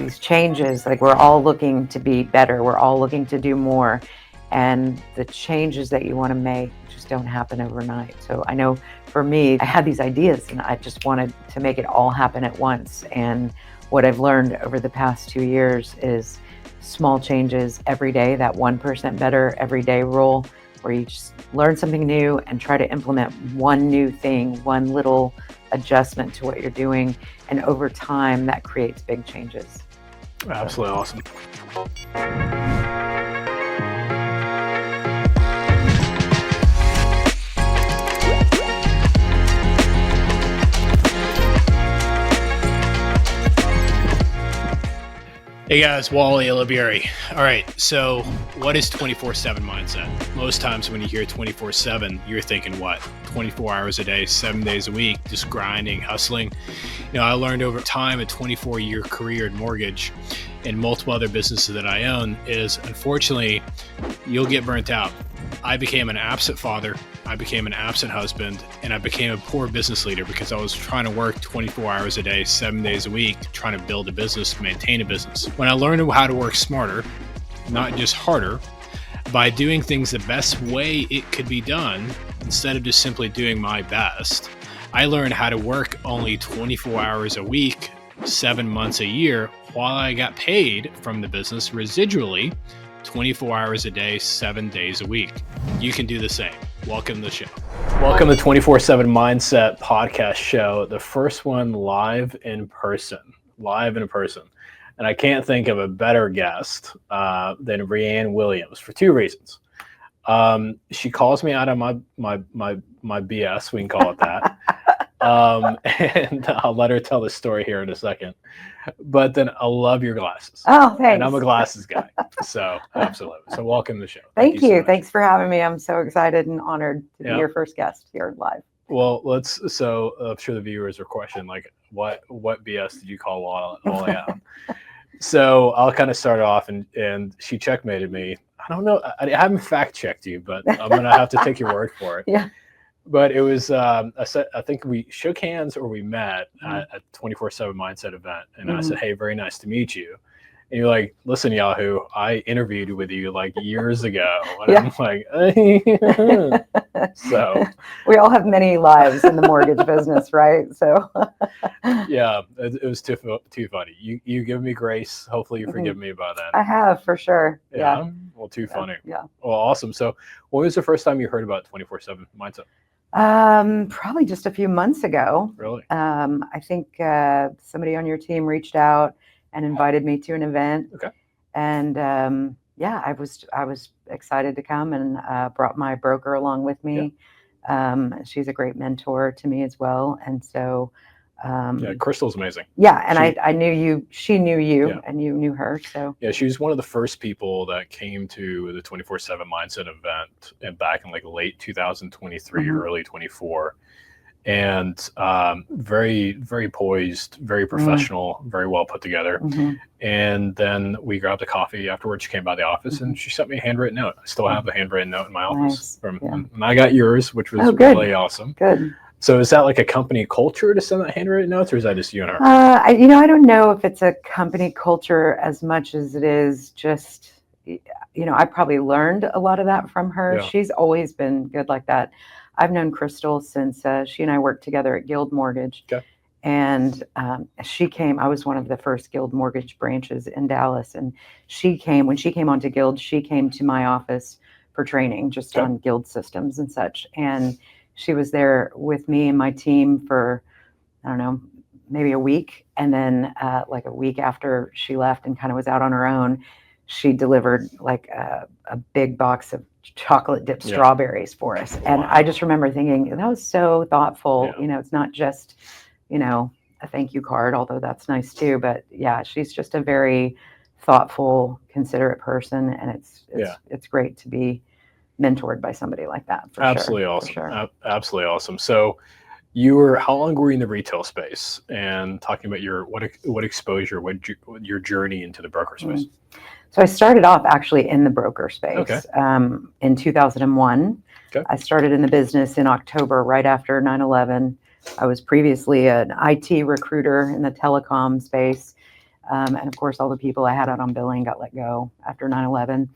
these changes, like we're all looking to be better. We're all looking to do more. And the changes that you want to make just don't happen overnight. So I know for me, I had these ideas and I just wanted to make it all happen at once. And what I've learned over the past 2 years is small changes every day, that 1% better every day rule, where you just learn something new and try to implement one new thing, one little adjustment to what you're doing. And over time, that creates big changes. Absolutely awesome. Hey guys, Wally Elibiary. All right, so what is 24/7 mindset? Most times when you hear 24/7, you're thinking what? 24 hours a day, 7 days a week, just grinding, hustling. I learned over time, a 24-year career in mortgage and multiple other businesses that I own, is unfortunately, you'll get burnt out. I became an absent father, I became an absent husband, and I became a poor business leader because I was trying to work 24 hours a day, 7 days a week, trying to build a business, maintain a business. When I learned how to work smarter, not just harder, by doing things the best way it could be done, instead of just simply doing my best, I learned how to work only 24 hours a week, 7 months a year, while I got paid from the business residually 24 hours a day, 7 days a week. You can do the same. Welcome to the show. Welcome to 24/7 Mindset podcast show, the first one live in person. And I can't think of a better guest than Wrayanne Williams for two reasons. She calls me out of my BS, we can call it that. And I'll let her tell the story here in a second. But then I love your glasses. Oh, thanks. And I'm a glasses guy. So absolutely. So welcome to the show. Thank you. So much. Thanks for having me. I'm so excited and honored to be your first guest here live. Well, so I'm sure the viewers are questioning, like, what BS did you call Wally out? So I'll kind of start off, and she checkmated me. I don't know. I haven't fact checked you, but I'm going to have to take your word for it. Yeah. But it was, I think we shook hands or we met at a 24/7 Mindset event. And I said, hey, very nice to meet you. And you're like, listen, Yahoo, I interviewed with you like years ago. And I'm like, so. We all have many lives in the mortgage business, right? So. Yeah, it was too funny. You give me grace. Hopefully you forgive me by then. I have, for sure. Yeah. Well, too funny. Yeah. Well, awesome. So when was the first time you heard about 24/7 Mindset? Probably just a few months ago. Really? I think somebody on your team reached out and invited me to an event. Okay. And I was excited to come and brought my broker along with me. Yeah. She's a great mentor to me as well. And so Crystal's amazing. Yeah, and I knew you, she knew you, and you knew her. So yeah, she was one of the first people that came to the 24/7 Mindset event and back in like late 2023, early 24. And very, very poised, very professional, very well put together. And then we grabbed a coffee afterwards. She came by the office and she sent me a handwritten note. I still have a handwritten note in my office. And I got yours, which was really awesome. Good. So is that like a company culture to send that handwritten notes, or is that just you and her? I don't know if it's a company culture as much as it is just, I probably learned a lot of that from her. Yeah. She's always been good like that. I've known Crystal since she and I worked together at Guild Mortgage. Okay. And I was one of the first Guild Mortgage branches in Dallas. And when she came onto Guild, she came to my office for training just on Guild systems and such. And she was there with me and my team for, I don't know, maybe a week. And then like a week after she left and kind of was out on her own, she delivered like a big box of chocolate dipped strawberries for us. And I just remember thinking, that was so thoughtful. It's not just, a thank you card, although that's nice too. But yeah, she's just a very thoughtful, considerate person. And it's great to be mentored by somebody like that. Absolutely awesome. Sure. Absolutely awesome. So how long were you in the retail space, and talking about what exposure, your journey into the broker space? So I started off actually in the broker space in 2001. Okay. I started in the business in October, right after 9/11. I was previously an IT recruiter in the telecom space. And of course, all the people I had out on billing got let go after 9/11.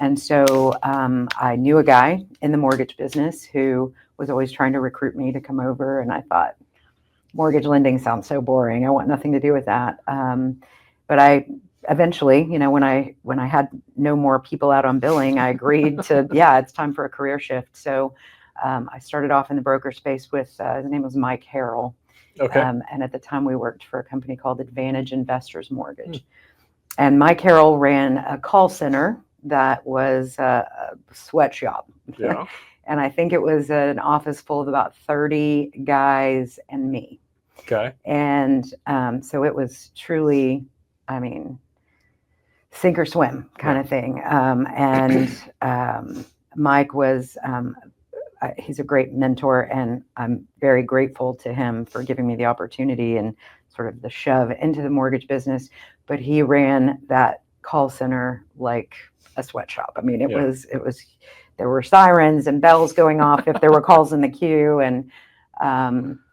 And so I knew a guy in the mortgage business who was always trying to recruit me to come over. And I thought, mortgage lending sounds so boring. I want nothing to do with that. But I eventually, when I had no more people out on billing, I agreed to, yeah, it's time for a career shift. So I started off in the broker space with, his name was Mike Harrell. Okay. And at the time we worked for a company called Advantage Investors Mortgage. And Mike Harrell ran a call center that was a sweatshop. Yeah. And I think it was an office full of about 30 guys and me. Okay. And so it was truly, sink or swim kind of thing. Mike was, he's a great mentor, and I'm very grateful to him for giving me the opportunity and sort of the shove into the mortgage business. But he ran that call center like a sweatshop. It was, there were sirens and bells going off if there were calls in the queue. And,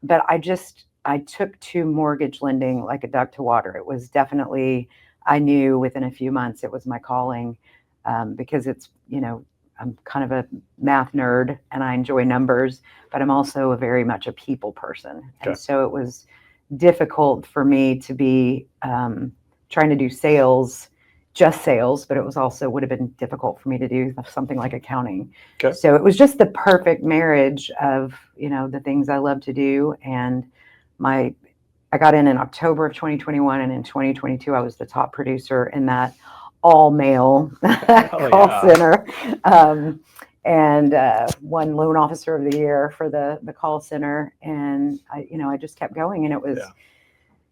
but I took to mortgage lending like a duck to water. It was definitely, I knew within a few months it was my calling, because it's, I'm kind of a math nerd and I enjoy numbers, but I'm also very much a people person. Okay. And so it was difficult for me to be trying to do sales, just sales, but it was also would have been difficult for me to do something like accounting. Okay. So it was just the perfect marriage of, the things I love to do. And I got in October of 2021, and in 2022, I was the top producer in that all male call center, and won loan officer of the year for the call center. And I just kept going, and it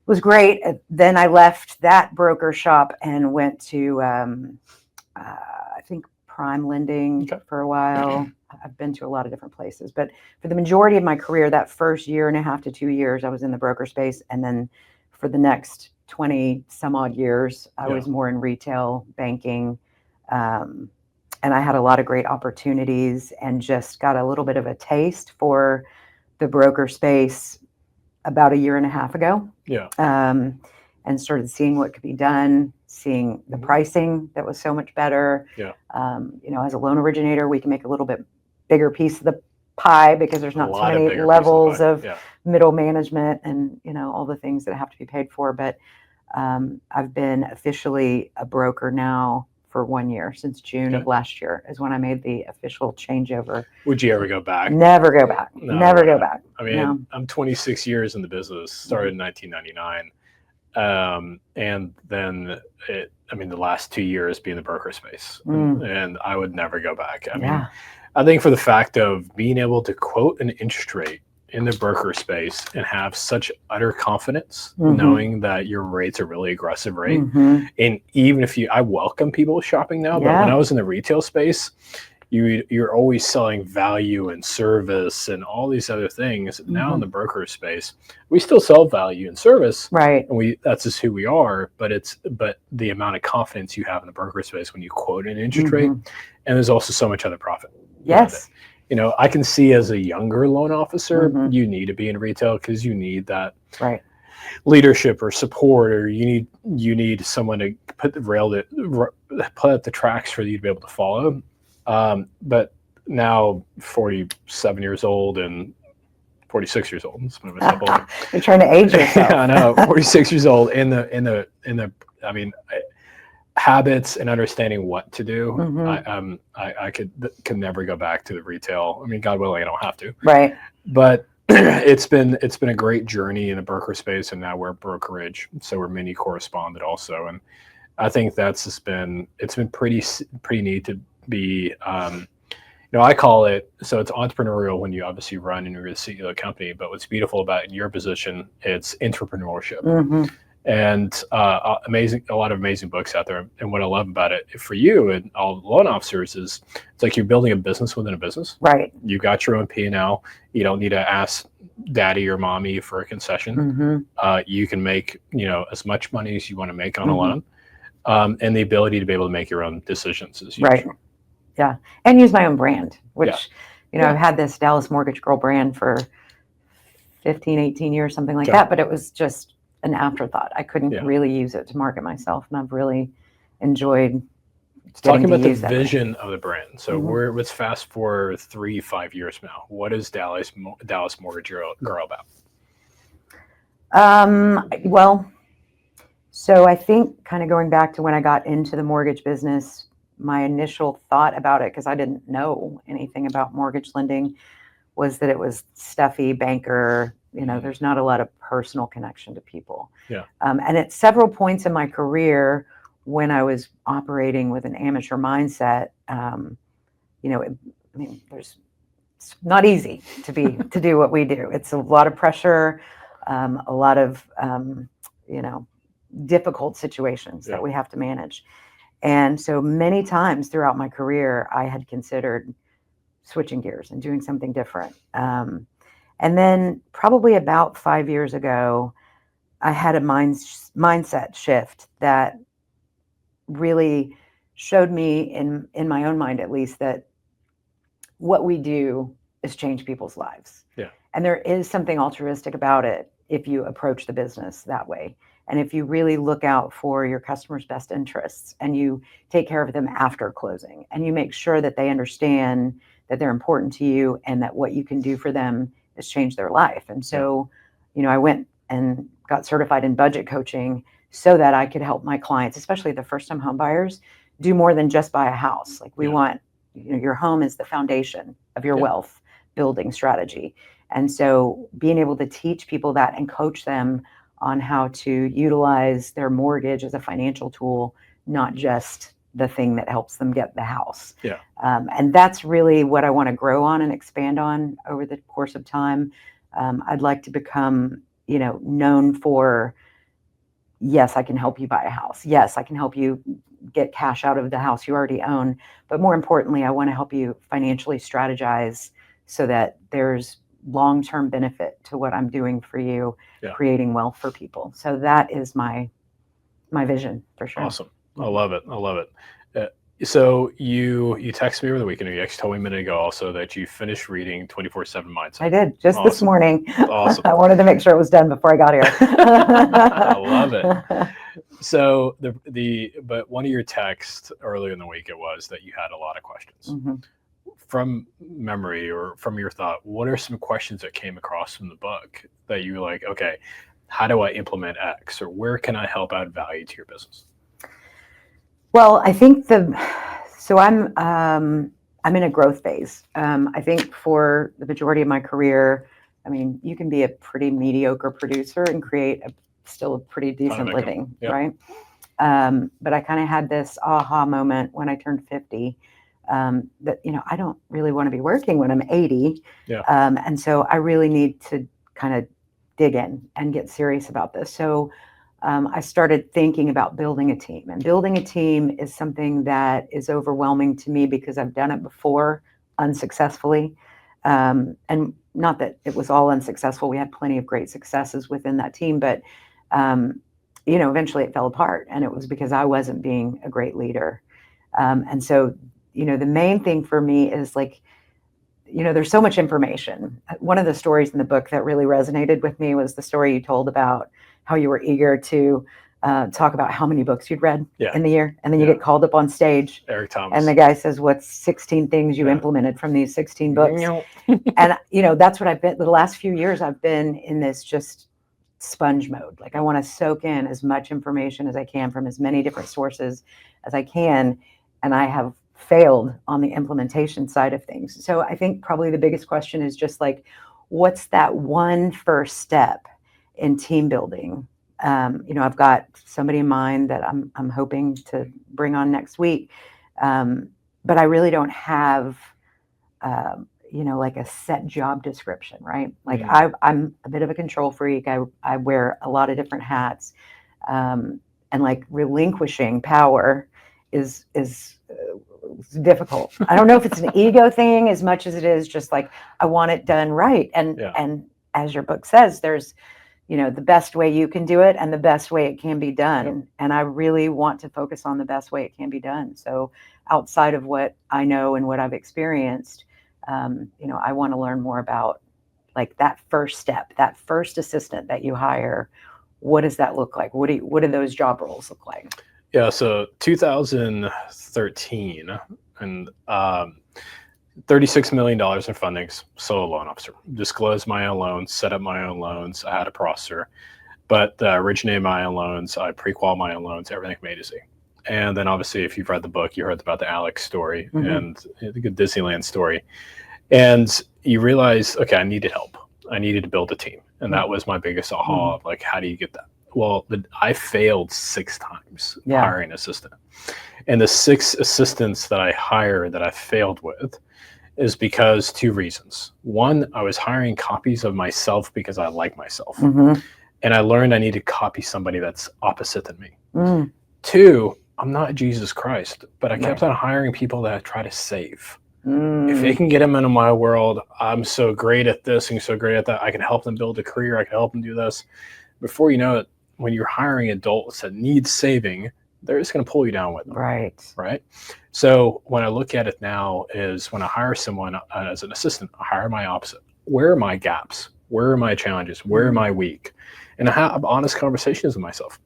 was great. Then I left that broker shop and went to, I think, prime lending for a while. I've been to a lot of different places, but for the majority of my career, that first year and a half to 2 years, I was in the broker space. And then for the next 20 some odd years, I was more in retail banking. And I had a lot of great opportunities and just got a little bit of a taste for the broker space about a year and a half ago. Yeah. And started seeing what could be done, seeing the pricing that was so much better. Yeah. As a loan originator, we can make a little bit bigger piece of the pie because there's not so many levels of middle management and, all the things that have to be paid for. But I've been officially a broker now for 1 year. Since June of last year is when I made the official changeover. Would you ever go back? Never go back. No, Never go back. I'm 26 years in the business, started in 1999. And then the last 2 years being the broker space, and I would never go back. I think for the fact of being able to quote an interest rate in the broker space and have such utter confidence, knowing that your rates are really aggressive rate. And even if I welcome people shopping now, but when I was in the retail space, you're always selling value and service and all these other things. Now in the broker space, we still sell value and service, right? And that's just who we are. But the amount of confidence you have in the broker space when you quote an interest rate, and there's also so much other profit. Yes. I can see as a younger loan officer, you need to be in retail because you need that leadership or support, or you need someone to put the tracks for you to be able to follow. But now 47 years old and 46 years old. You're trying to age yourself. Yeah, I know. 46 years old habits and understanding what to do. I could never go back to the retail. God willing, I don't have to. Right. But it's been a great journey in the broker space, and now we're brokerage, so we're mini correspondent also. And I think it's been pretty neat to be. I call it, so it's entrepreneurial when you obviously run and you're the CEO of the company. But what's beautiful about in your position, it's entrepreneurship. And a lot of amazing books out there. And what I love about it for you and all loan officers is it's like you're building a business within a business. Right. You got your own P&L. You don't need to ask daddy or mommy for a concession. You can make as much money as you want to make on a loan, and the ability to be able to make your own decisions is huge. Right. Yeah, and use my own brand, which I've had this Dallas Mortgage Girl brand for 15, 18 years, something like that. But it was just an afterthought. I couldn't Yeah. really use it to market myself, and I've really enjoyed Talking getting to about the use that. vision of the brand. So Mhm. let's fast forward 3-5 years from now. What is Dallas Mortgage Girl about? Well, so I think kind of going back to when I got into the mortgage business, my initial thought about it, because I didn't know anything about mortgage lending, was that it was stuffy banker. There's not a lot of personal connection to people. Yeah. And at several points in my career, when I was operating with an amateur mindset, it's not easy to do what we do. It's a lot of pressure, a lot of difficult situations that we have to manage. And so many times throughout my career, I had considered switching gears and doing something different. And then probably about 5 years ago, I had a mindset shift that really showed me, in my own mind at least, that what we do is change people's lives. Yeah. And there is something altruistic about it if you approach the business that way. And if you really look out for your customers' best interests, and you take care of them after closing, and you make sure that they understand that they're important to you and that what you can do for them is change their life. And so, I went and got certified in budget coaching so that I could help my clients, especially the first-time home buyers, do more than just buy a house. Like, we want, your home is the foundation of your wealth building strategy. And so being able to teach people that and coach them on how to utilize their mortgage as a financial tool, not just the thing that helps them get the house. Yeah. And that's really what I want to grow on and expand on over the course of time. I'd like to become, known for, yes, I can help you buy a house. Yes, I can help you get cash out of the house you already own. But more importantly, I want to help you financially strategize so that there's long-term benefit to what I'm doing for you, creating wealth for people. So that is my vision, for sure. Awesome. I love it. So you texted me over the weekend. You actually told me a minute ago also that you finished reading 24/7 Mindset. I did, just this morning. Awesome. I wanted to make sure it was done before I got here. I love it. So but one of your texts earlier in the week, it was that you had a lot of questions. Mm-hmm. From memory or from your thought, what are some questions that came across from the book that you were like, okay, how do I implement X, or where can I help add value to your business? Well, I think so I'm in a growth phase. I think for the majority of my career, you can be a pretty mediocre producer and create still a pretty decent living, right? But I kind of had this aha moment when I turned 50, that, I don't really want to be working when I'm 80. And so I really need to kind of dig in and get serious about this. So I started thinking about building a team. And building a team is something that is overwhelming to me because I've done it before unsuccessfully. And not that it was all unsuccessful. We had plenty of great successes within that team, but eventually it fell apart. And it was because I wasn't being a great leader. And so, the main thing for me is there's so much information. One of the stories in the book that really resonated with me was the story you told about how you were eager to talk about how many books you'd read in the year. And then you get called up on stage. Eric Thomas. And the guy says, what's 16 things you implemented from these 16 books? And, that's what I've been, the last few years, I've been in this just sponge mode. Like, I want to soak in as much information as I can from as many different sources as I can. And I have failed on the implementation side of things. So I think probably the biggest question is just what's that one first step in team building? I've got somebody in mind that I'm hoping to bring on next week. But I really don't have, a set job description, right? I'm a bit of a control freak. I wear a lot of different hats, and relinquishing power is difficult. I don't know if it's an ego thing as much as it is just I want it done right. And as your book says, there's, the best way you can do it and the best way it can be done. And I really want to focus on the best way it can be done. So outside of what I know and what I've experienced, I want to learn more about that first step, that first assistant that you hire. what does that look like? What do those job roles look like? Yeah, so 2013 and $36 million in fundings, solo loan officer. Disclosed my own loans, set up my own loans. I had a processor, but originated my own loans. I pre-qual my own loans, everything from A to Z. And then obviously, if you've read the book, you heard about the Alex story and the good Disneyland story. And you realize, okay, I needed help. I needed to build a team. And that was my biggest aha of like, how do you get that? Well, I failed 6 times hiring an assistant. And the 6 assistants that I hired that I failed with is because 2 reasons. One, I was hiring copies of myself because I like myself. And I learned I need to copy somebody that's opposite than me. 2, I'm not Jesus Christ, but I kept on hiring people that I try to save. If they can get them into my world, I'm so great at this and so great at that. I can help them build a career. I can help them do this. Before you know it, when you're hiring adults that need saving, they're just going to pull you down with them. Right. So when I look at it now is when I hire someone as an assistant, I hire my opposite. Where are my gaps? Where are my challenges? Where am I weak? And I have honest conversations with myself.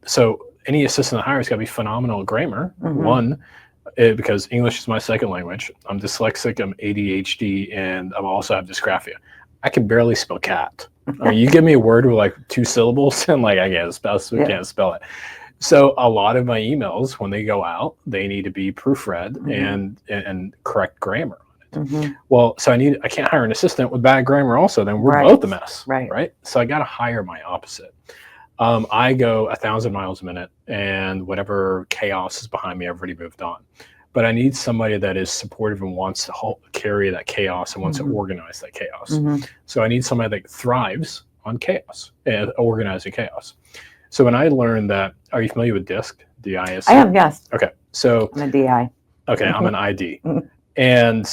So any assistant I hire has got to be phenomenal at grammar. One, because English is my second language. I'm dyslexic, I'm ADHD, and I also have dysgraphia. I can barely spell cat. I mean, you give me a word with like 2 syllables and like I can't spell it. So a lot of my emails, when they go out, they need to be proofread and correct grammar on it. Well, so I can't hire an assistant with bad grammar also, then we're both a mess. Right. So I got to hire my opposite. I go 1,000 miles a minute and whatever chaos is behind me, I've already moved on. But I need somebody that is supportive and wants to carry that chaos and wants to organize that chaos. So I need somebody that thrives on chaos and organizing chaos. So when I learned that, are you familiar with DISC? D-I-S-C? I am, yes. Okay. So I'm a DI. Okay, I'm an ID. And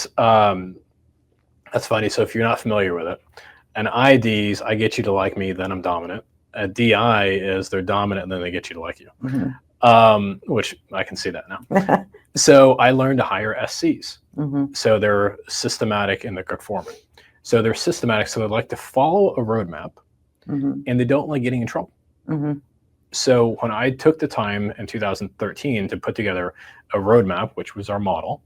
that's funny. So if you're not familiar with it, an IDs, I get you to like me, then I'm dominant. A DI is they're dominant and then they get you to like you. Which I can see that now. So I learned to hire SCs. So they're systematic and they're conforming. So they're systematic. So they like to follow a roadmap and they don't like getting in trouble. So when I took the time in 2013 to put together a roadmap, which was our model,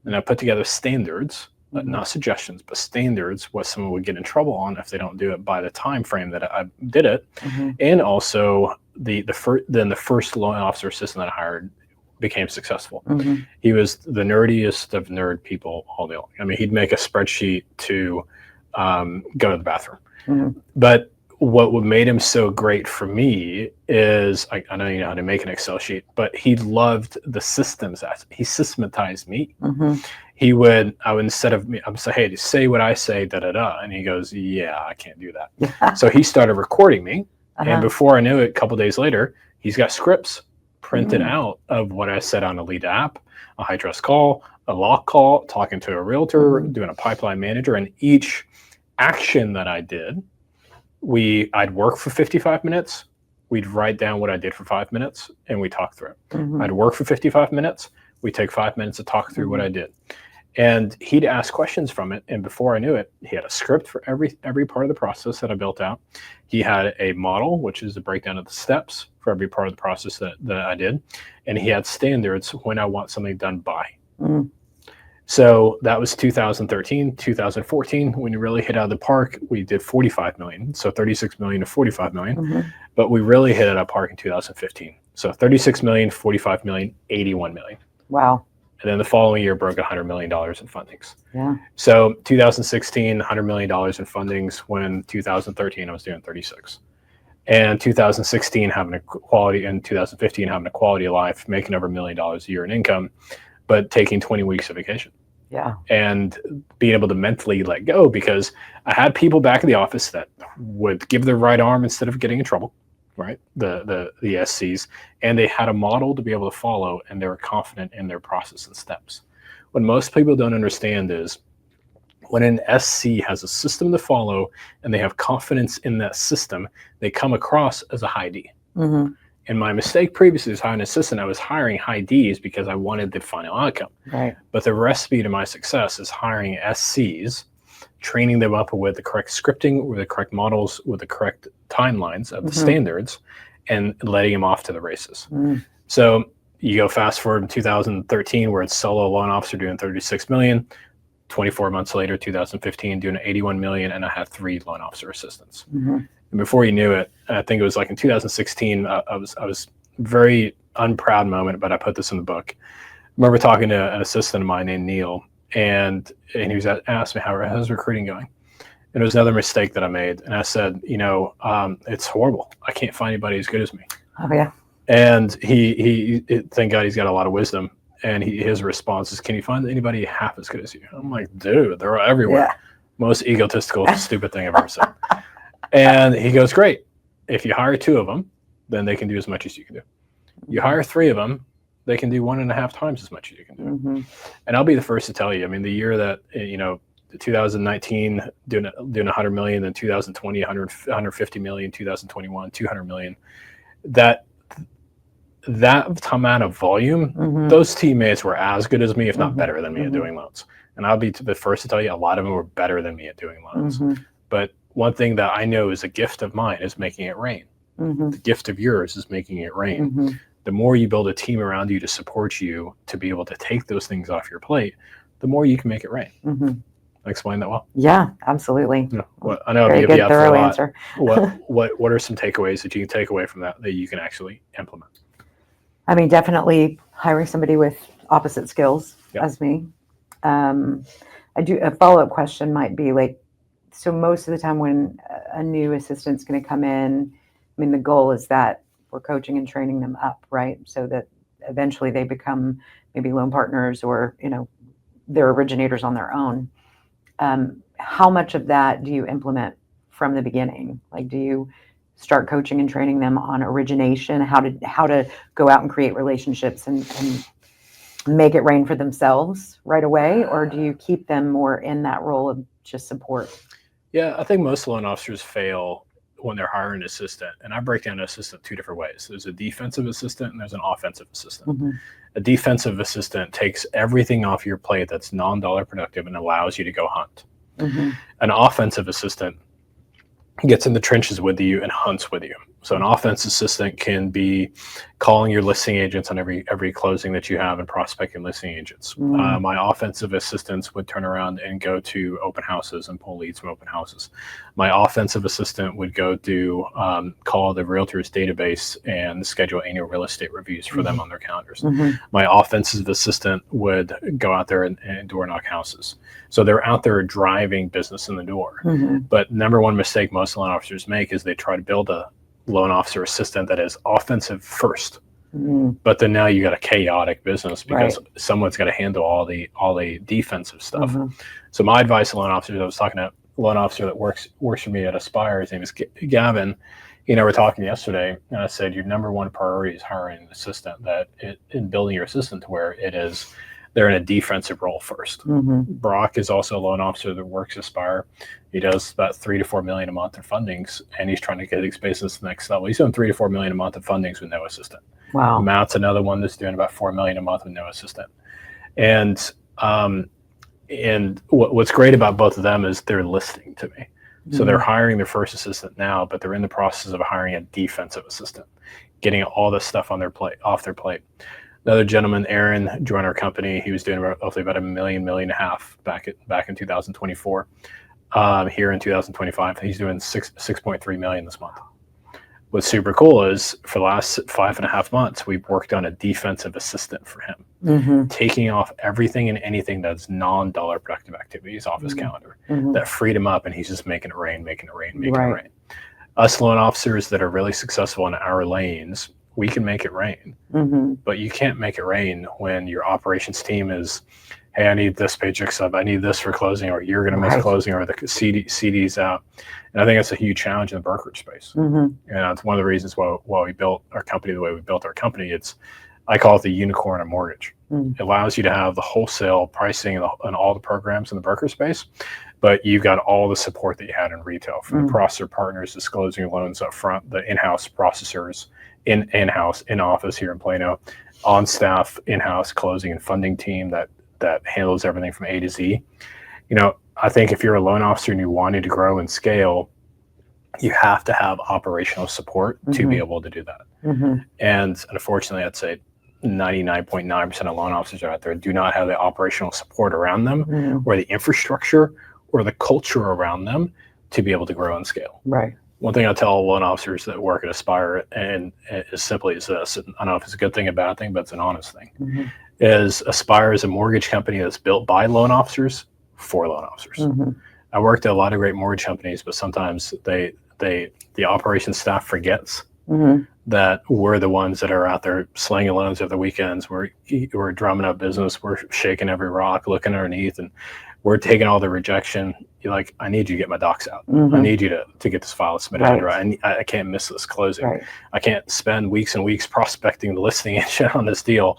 and I put together standards, not suggestions, but standards, what someone would get in trouble on if they don't do it by the time frame that I did it. And also the first loan officer assistant that I hired became successful. He was the nerdiest of nerd people all day long. I mean, he'd make a spreadsheet to go to the bathroom. But what made him so great for me is, I know you know how to make an Excel sheet, but he loved the systems. He systematized me. I would, instead of me, I would say, hey, say what I say, da-da-da. And he goes, yeah, I can't do that. So he started recording me. And before I knew it, a couple days later, he's got scripts printed out of what I said on a lead app, a high trust call, a lock call, talking to a realtor, doing a pipeline manager. And each action that I did, I'd work for 55 minutes. We'd write down what I did for 5 minutes and we talk through it. I'd work for 55 minutes. We take 5 minutes to talk through what I did. And he'd ask questions from it. And before I knew it, he had a script for every part of the process that I built out. He had a model, which is the breakdown of the steps for every part of the process that I did. And he had standards when I want something done by. So that was 2013, 2014, when you really hit out of the park, we did 45 million. So 36 million to 45 million, but we really hit it out of park in 2015. So 36 million, 45 million, 81 million. Wow. And then the following year broke $100 million in fundings. So 2016, $100 million in fundings, when 2013, I was doing 36. And 2016, having a quality, and 2015, having a quality of life, making over $1 million a year in income, but taking 20 weeks of vacation. And being able to mentally let go, because I had people back in the office that would give their right arm instead of getting in trouble, right? The SCs, and they had a model to be able to follow, and they were confident in their process and steps. What most people don't understand is when an SC has a system to follow and they have confidence in that system, they come across as a high D. And my mistake previously was hiring an assistant. I was hiring high Ds because I wanted the final outcome. But the recipe to my success is hiring SCs training them up with the correct scripting, with the correct models, with the correct timelines of the standards, and letting them off to the races. So you go fast forward in 2013, where it's solo loan officer doing 36 million. 24 months later, 2015, doing 81 million, and I had 3 loan officer assistants. And before you knew it, I think it was like in 2016, I was very unproud moment, but I put this in the book. I remember talking to an assistant of mine named Neil, and he was asked me how's recruiting going. And it was another mistake that I made, and I said, it's horrible. I can't find anybody as good as me. Oh yeah. And he thank God he's got a lot of wisdom. And his response is, can you find anybody half as good as you? I'm like, dude, they're everywhere. Yeah. Most egotistical, stupid thing I've ever said. And he goes, great. If you hire 2 of them, then they can do as much as you can do. You hire 3 of them, they can do 1.5 times as much as you can do. And I'll be the first to tell you, I mean, the year that, 2019 doing 100 million, then 2020, 150 million, 2021, 200 million, that amount of volume, those teammates were as good as me, if not better than me at doing loans. And I'll be the first to tell you, a lot of them were better than me at doing loans. But one thing that I know is a gift of mine is making it rain. The gift of yours is making it rain. The more you build a team around you to support you to be able to take those things off your plate, the more you can make it rain. I explained that well? Yeah, absolutely. I know Very I've good, thorough answer. What are some takeaways that you can take away from that you can actually implement? I mean, definitely hiring somebody with opposite skills as me. I do a follow-up question might be like, so most of the time when a new assistant's going to come in, I mean, the goal is that we're coaching and training them up, right? So that eventually they become maybe loan partners or, they're originators on their own. How much of that do you implement from the beginning? Like, do you start coaching and training them on origination, how to go out and create relationships and make it rain for themselves right away? Or do you keep them more in that role of just support? Yeah, I think most loan officers fail when they're hiring an assistant. And I break down an assistant 2 different ways. There's a defensive assistant and there's an offensive assistant. A defensive assistant takes everything off your plate that's non-dollar productive and allows you to go hunt. An offensive assistant gets in the trenches with you and hunts with you. So an offense assistant can be calling your listing agents on every closing that you have and prospecting listing agents. My offensive assistants would turn around and go to open houses and pull leads from open houses. My offensive assistant would go do call the realtors database and schedule annual real estate reviews for them on their calendars. My offensive assistant would go out there and door knock houses. So they're out there driving business in the door. But number one mistake most loan officers make is they try to build a loan officer assistant that is offensive first, but then now you got a chaotic business because someone's got to handle all the defensive stuff. So my advice to loan officers, I was talking to a loan officer that works for me at Aspire. His name is Gavin. We're talking yesterday, and I said your number one priority is hiring an assistant in building your assistant to where it is they're in a defensive role first. Brock is also a loan officer that works at Aspire. He does about $3 to $4 million a month in fundings, and he's trying to get his business to the next level. He's doing $3 to $4 million a month in fundings with no assistant. Wow. Matt's another one that's doing about $4 million a month with no assistant. And what's great about both of them is they're listening to me. So they're hiring their first assistant now, but they're in the process of hiring a defensive assistant, getting all this stuff off their plate. Another gentleman, Aaron, joined our company. He was doing roughly about $1 million, $1.5 million back in 2024. Here in 2025, he's doing 6.3 million this month. What's super cool is for the last 5.5 months, we've worked on a defensive assistant for him, taking off everything and anything that's non-dollar productive activities off his calendar. That freed him up, and he's just making it rain. Us loan officers that are really successful in our lanes, we can make it rain, but you can't make it rain when your operations team is, hey, I need this paycheck sub, I need this for closing, or you're going to miss closing, or the CD's out. And I think that's a huge challenge in the brokerage space. And it's one of the reasons why we built our company the way we built our company. I call it the unicorn of mortgage. It allows you to have the wholesale pricing and all the programs in the broker space, but you've got all the support that you had in retail, from the processor partners disclosing your loans up front, the in-house processors, in-house, in-office here in Plano, on-staff, in-house closing and funding team that handles everything from A to Z. I think if you're a loan officer and you wanting to grow and scale, you have to have operational support to be able to do that. And unfortunately, I'd say 99.9% of loan officers out there do not have the operational support around them or the infrastructure or the culture around them to be able to grow and scale. Right. One thing I tell loan officers that work at Aspire, and as simply as this, I don't know if it's a good thing or a bad thing, but it's an honest thing, is Aspire is a mortgage company that's built by loan officers for loan officers. I worked at a lot of great mortgage companies, but sometimes the operations staff forgets that we're the ones that are out there slinging loans over the weekends. We're drumming up business. We're shaking every rock, looking underneath, and we're taking all the rejection. You're like, I need you to get my docs out. I need you to get this file submitted. Right. I can't miss this closing. Right. I can't spend weeks and weeks prospecting the listing agent on this deal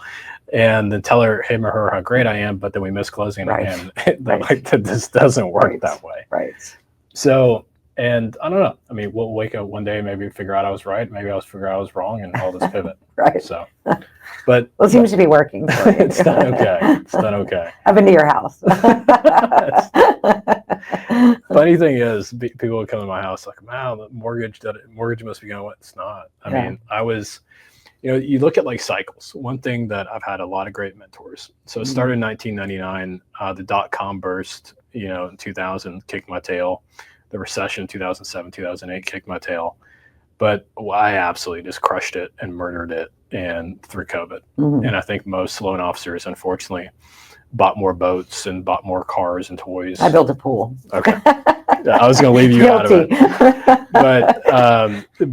and then tell him or her how great I am, but then we miss closing again. Like this doesn't work that way. Right. So, and I don't know. I mean, we'll wake up one day, maybe figure out I was right. Maybe figure out I was wrong, and all this pivot. So, but well, it seems to be working. For you. It's done okay. It's done okay. I've been to your house. Funny thing is, people would come to my house like, "Wow, the mortgage must be going what?" It's not. I mean, I was, you look at like cycles. One thing that I've had a lot of great mentors. So it started in 1999. The dot-com burst, in 2000 kicked my tail. The recession, 2007, 2008 kicked my tail. But I absolutely just crushed it and murdered it and through COVID. And I think most loan officers, unfortunately, bought more boats and bought more cars and toys. I built a pool. Okay. I was going to leave you out of it. But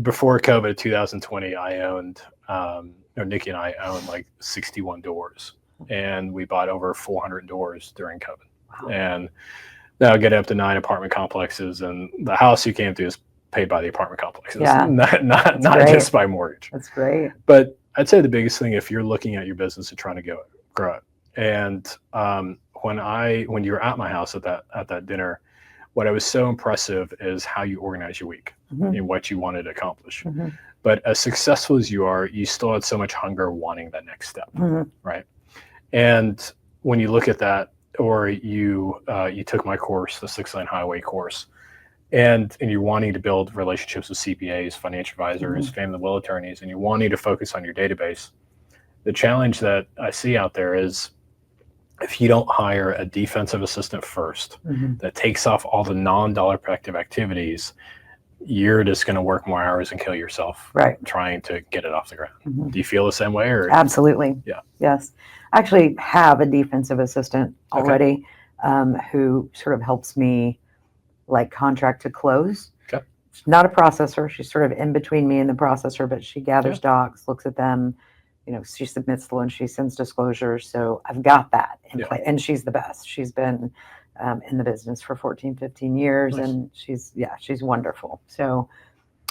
before COVID, 2020, I owned, Nikki and I owned like 61 doors. And we bought over 400 doors during COVID. Wow. And now get up to 9 apartment complexes. And the house you came to is paid by the apartment complexes, not just by mortgage. That's great. But I'd say the biggest thing, if you're looking at your business and trying to grow it, and when you were at my house at that dinner, what I was so impressive is how you organize your week and what you wanted to accomplish. But as successful as you are, you still had so much hunger wanting that next step, right? And when you look at that, or you took my course, the 6-Line Highway course, and you're wanting to build relationships with CPAs, financial advisors, family will attorneys, and you're wanting to focus on your database, the challenge that I see out there is if you don't hire a defensive assistant first that takes off all the non-dollar per active activities, you're just going to work more hours and kill yourself trying to get it off the ground. Do you feel the same way? Or? Absolutely. Yeah. Yes. I actually have a defensive assistant already who sort of helps me like contract to close. Okay. She's not a processor. She's sort of in between me and the processor, but she gathers docs, looks at them. She submits the loan, she sends disclosures. So I've got that in place, and she's the best. She's been in the business for 14, 15 years, and she's wonderful. So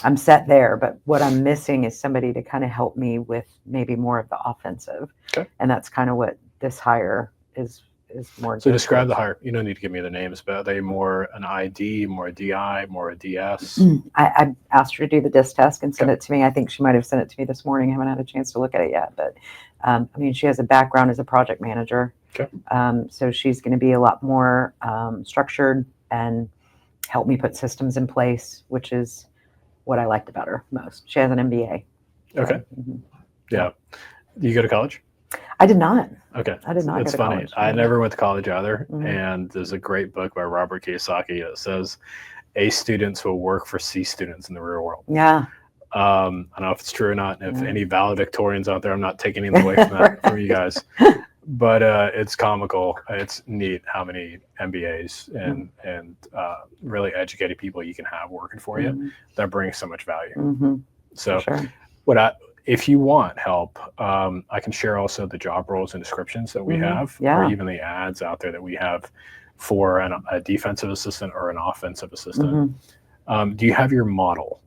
I'm set there, but what I'm missing is somebody to kind of help me with maybe more of the offensive. Okay. And that's kind of what this hire is more. So describe the hire. You don't need to give me the names, but are they more an ID, more a DI, more a DS? I asked her to do the DIS test and send it to me. I think she might have sent it to me this morning. I haven't had a chance to look at it yet, but she has a background as a project manager. Okay. So she's going to be a lot more structured and help me put systems in place, which is what I liked about her most. She has an MBA. Okay. Yeah. Do you go to college? I did not. Okay. I did not. It's funny. College. I never went to college either. And there's a great book by Robert Kiyosaki that says A students will work for C students in the real world. Yeah. I don't know if it's true or not. If any valedictorians out there, I'm not taking anything away from that from you guys. But it's comical. It's neat how many MBAs and really educated people you can have working for you that brings so much value. So if you want help, I can share also the job roles and descriptions that we have, or even the ads out there that we have for a defensive assistant or an offensive assistant. Do you have your model,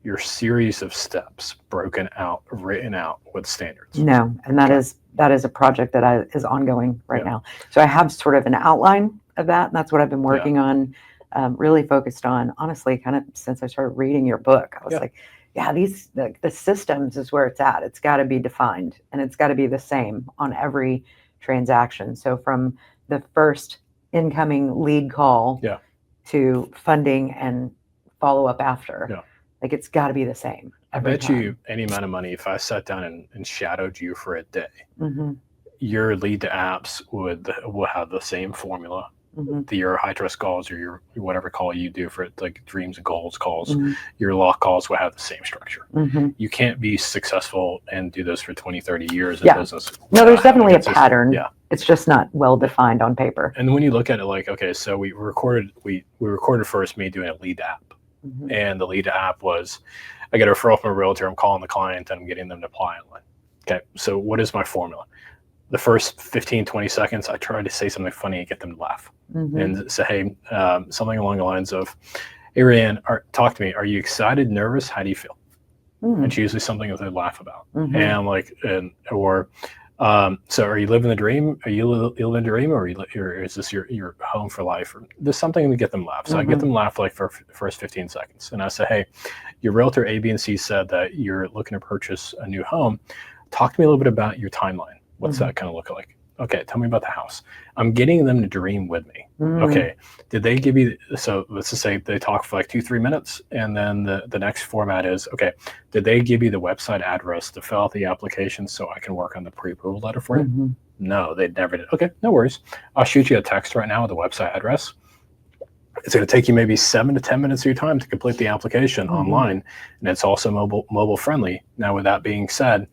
your series of steps broken out, written out with standards? No, and that is a project that is ongoing right now. So I have sort of an outline of that, and that's what I've been working on, really focused on, honestly, kind of since I started reading your book. I was like, the systems is where it's at. It's got to be defined, and it's got to be the same on every transaction. So from the first incoming lead call Yeah. to funding and follow up after. Yeah. Like it's got to be the same. I every bet time. you any amount of money, if I sat down and shadowed you for a day, Mm-hmm. your lead to apps will have the same formula. Mm-hmm. Your high trust calls or your whatever call you do for it, like dreams and goals calls, Mm-hmm. your lock calls will have the same structure. Mm-hmm. You can't be successul and do those for 20, 30 years in Yeah. business. No, there's definitely a consistent- pattern. Yeah. It's just not well defined on paper. And when you look at it like, okay, so we recorded first me doing a lead app. Mm-hmm. And the lead app was, I get a referral from a realtor, I'm calling the client, and I'm getting them to apply online. Okay, so what is my formula? The first 15, 20 seconds, I try to say something funny and get them to laugh. Mm-hmm. And say, hey, something along the lines of, hey, Wrayanne, talk to me. Are you excited, nervous? How do you feel? Mm-hmm. It's usually something that they laugh about. Mm-hmm. And so are you living the dream? Are you living the dream, or is this your home for life? Or there's something to get them laugh. So I get them laugh like for first 15 seconds. And I say, hey, your realtor A, B, and C said that you're looking to purchase a new home. Talk to me a little bit about your timeline. What's that kind of look like? Okay, tell me about the house. I'm getting them to dream with me. Okay, did they give you, so let's just say they talk for like 2-3 minutes, and then the next format is, okay, did they give you the website address to fill out the application so I can work on the pre-approval letter for you? Mm-hmm. No, they never did. Okay, no worries. I'll shoot you a text right now with the website address. It's going to take you maybe 7 to 10 minutes of your time to complete the application online, and it's also mobile friendly. Now, with that being said,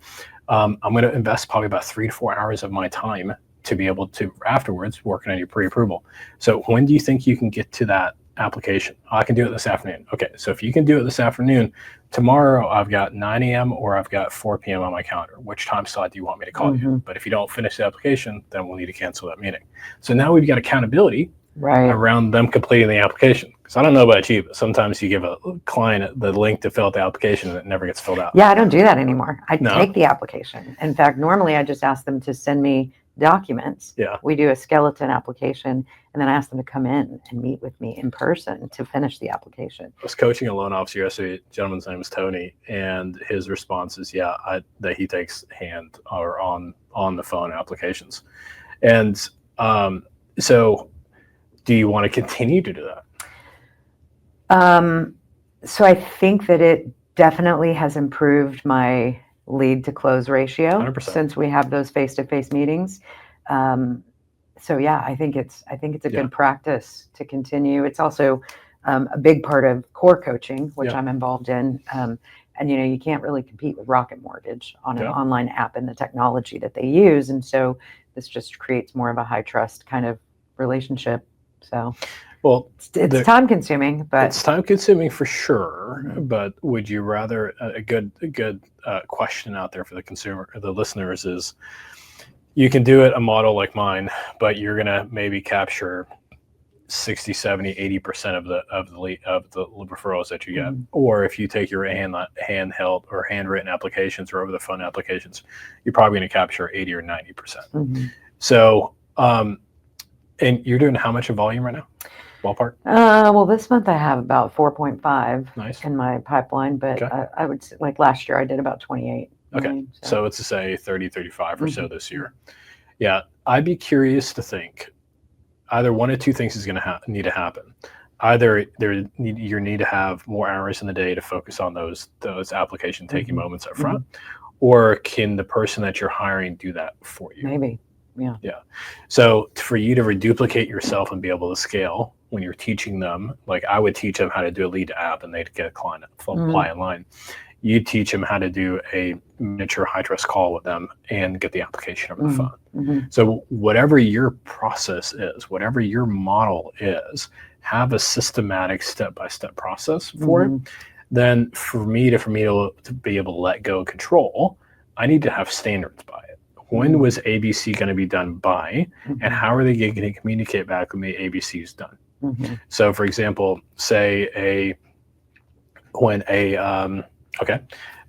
I'm going to invest probably about 3 to 4 hours of my time to be able to afterwards working on your pre-approval. So when do you think you can get to that application? Oh, I can do it this afternoon. Okay, so if you can do it this afternoon, tomorrow I've got 9 a.m. or I've got 4 p.m. on my calendar. Which time slot do you want me to call you? But if you don't finish the application, then we'll need to cancel that meeting. So now we've got accountability around them completing the application. Because I don't know about you, but sometimes you give a client the link to fill out the application and it never gets filled out. Yeah, I don't do that anymore. I No? take the application. In fact, normally I just ask them to send me documents. Yeah. We do a skeleton application, and then I ask them to come in and meet with me in person to finish the application. I was coaching a loan officer yesterday. The gentleman's name is Tony, and his response is, that he takes hand or on the phone applications. And so do you want to continue to do that? So I think that it definitely has improved my lead to close ratio 100%. Since we have those face-to-face meetings. So yeah, I think it's a good practice to continue. It's also a big part of core coaching, which I'm involved in. And you can't really compete with Rocket Mortgage on an online app and the technology that they use. And so this just creates more of a high trust kind of relationship. So well, it's time consuming, but it's time consuming for sure. But would you rather a good question out there for the consumer or the listeners is, you can do it a model like mine, but you're gonna maybe capture 60, 70, 80% of the referrals that you get. Or if you take your handheld or handwritten applications or over the phone applications, you're probably going to capture 80 or 90%. So, and you're doing how much in volume right now? Ballpark? Well, this month I have about 4.5 Nice. in my pipeline, but I would say, like last year I did about 28. Okay. So let's just say 30, 35 or so this year. Yeah. I'd be curious to think either one of two things is going to need to happen. Either you need to have more hours in the day to focus on those application taking moments up front, or can the person that you're hiring do that for you? Maybe. Yeah. So for you to reduplicate yourself and be able to scale when you're teaching them, like I would teach them how to do a lead app and they'd get a client apply online. You teach them how to do a miniature high trust call with them and get the application over the phone. So whatever your process is, whatever your model is, have a systematic step-by-step process for it. Then for me to be able to let go of control, I need to have standards by it. When was ABC going to be done by, and how are they going to communicate back when the ABC is done? So for example, say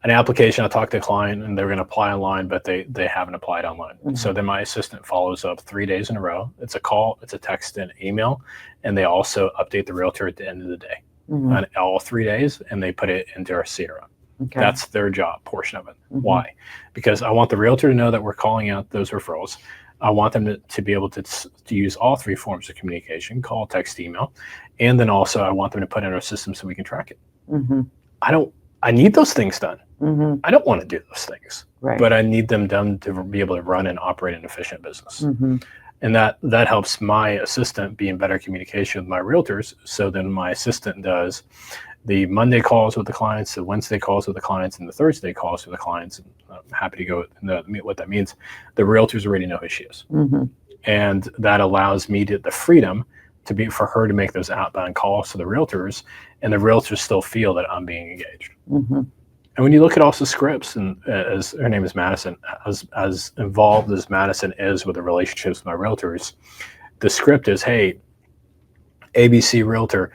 an application, I talk to a client and they're going to apply online, but they haven't applied online. So then my assistant follows up 3 days in a row. It's a call, it's a text, and email, and they also update the realtor at the end of the day on all 3 days, and they put it into our CRM. That's their job portion of it. Why? Because I want the realtor to know that we're calling out those referrals. I want them to be able to use all three forms of communication: call, text, email. And then also I want them to put in our system so we can track it. I need those things done. I don't want to do those things, but I need them done to be able to run and operate an efficient business. And that helps my assistant be in better communication with my realtors. So then my assistant does the Monday calls with the clients, the Wednesday calls with the clients, and the Thursday calls with the clients. And I'm happy to go into what that means. The realtors already know who she is. And that allows me the freedom for her to make those outbound calls to the realtors, and the realtors still feel that I'm being engaged. And when you look at also scripts, and as her name is Madison, as involved as Madison is with the relationships with my realtors, the script is, hey, ABC Realtor,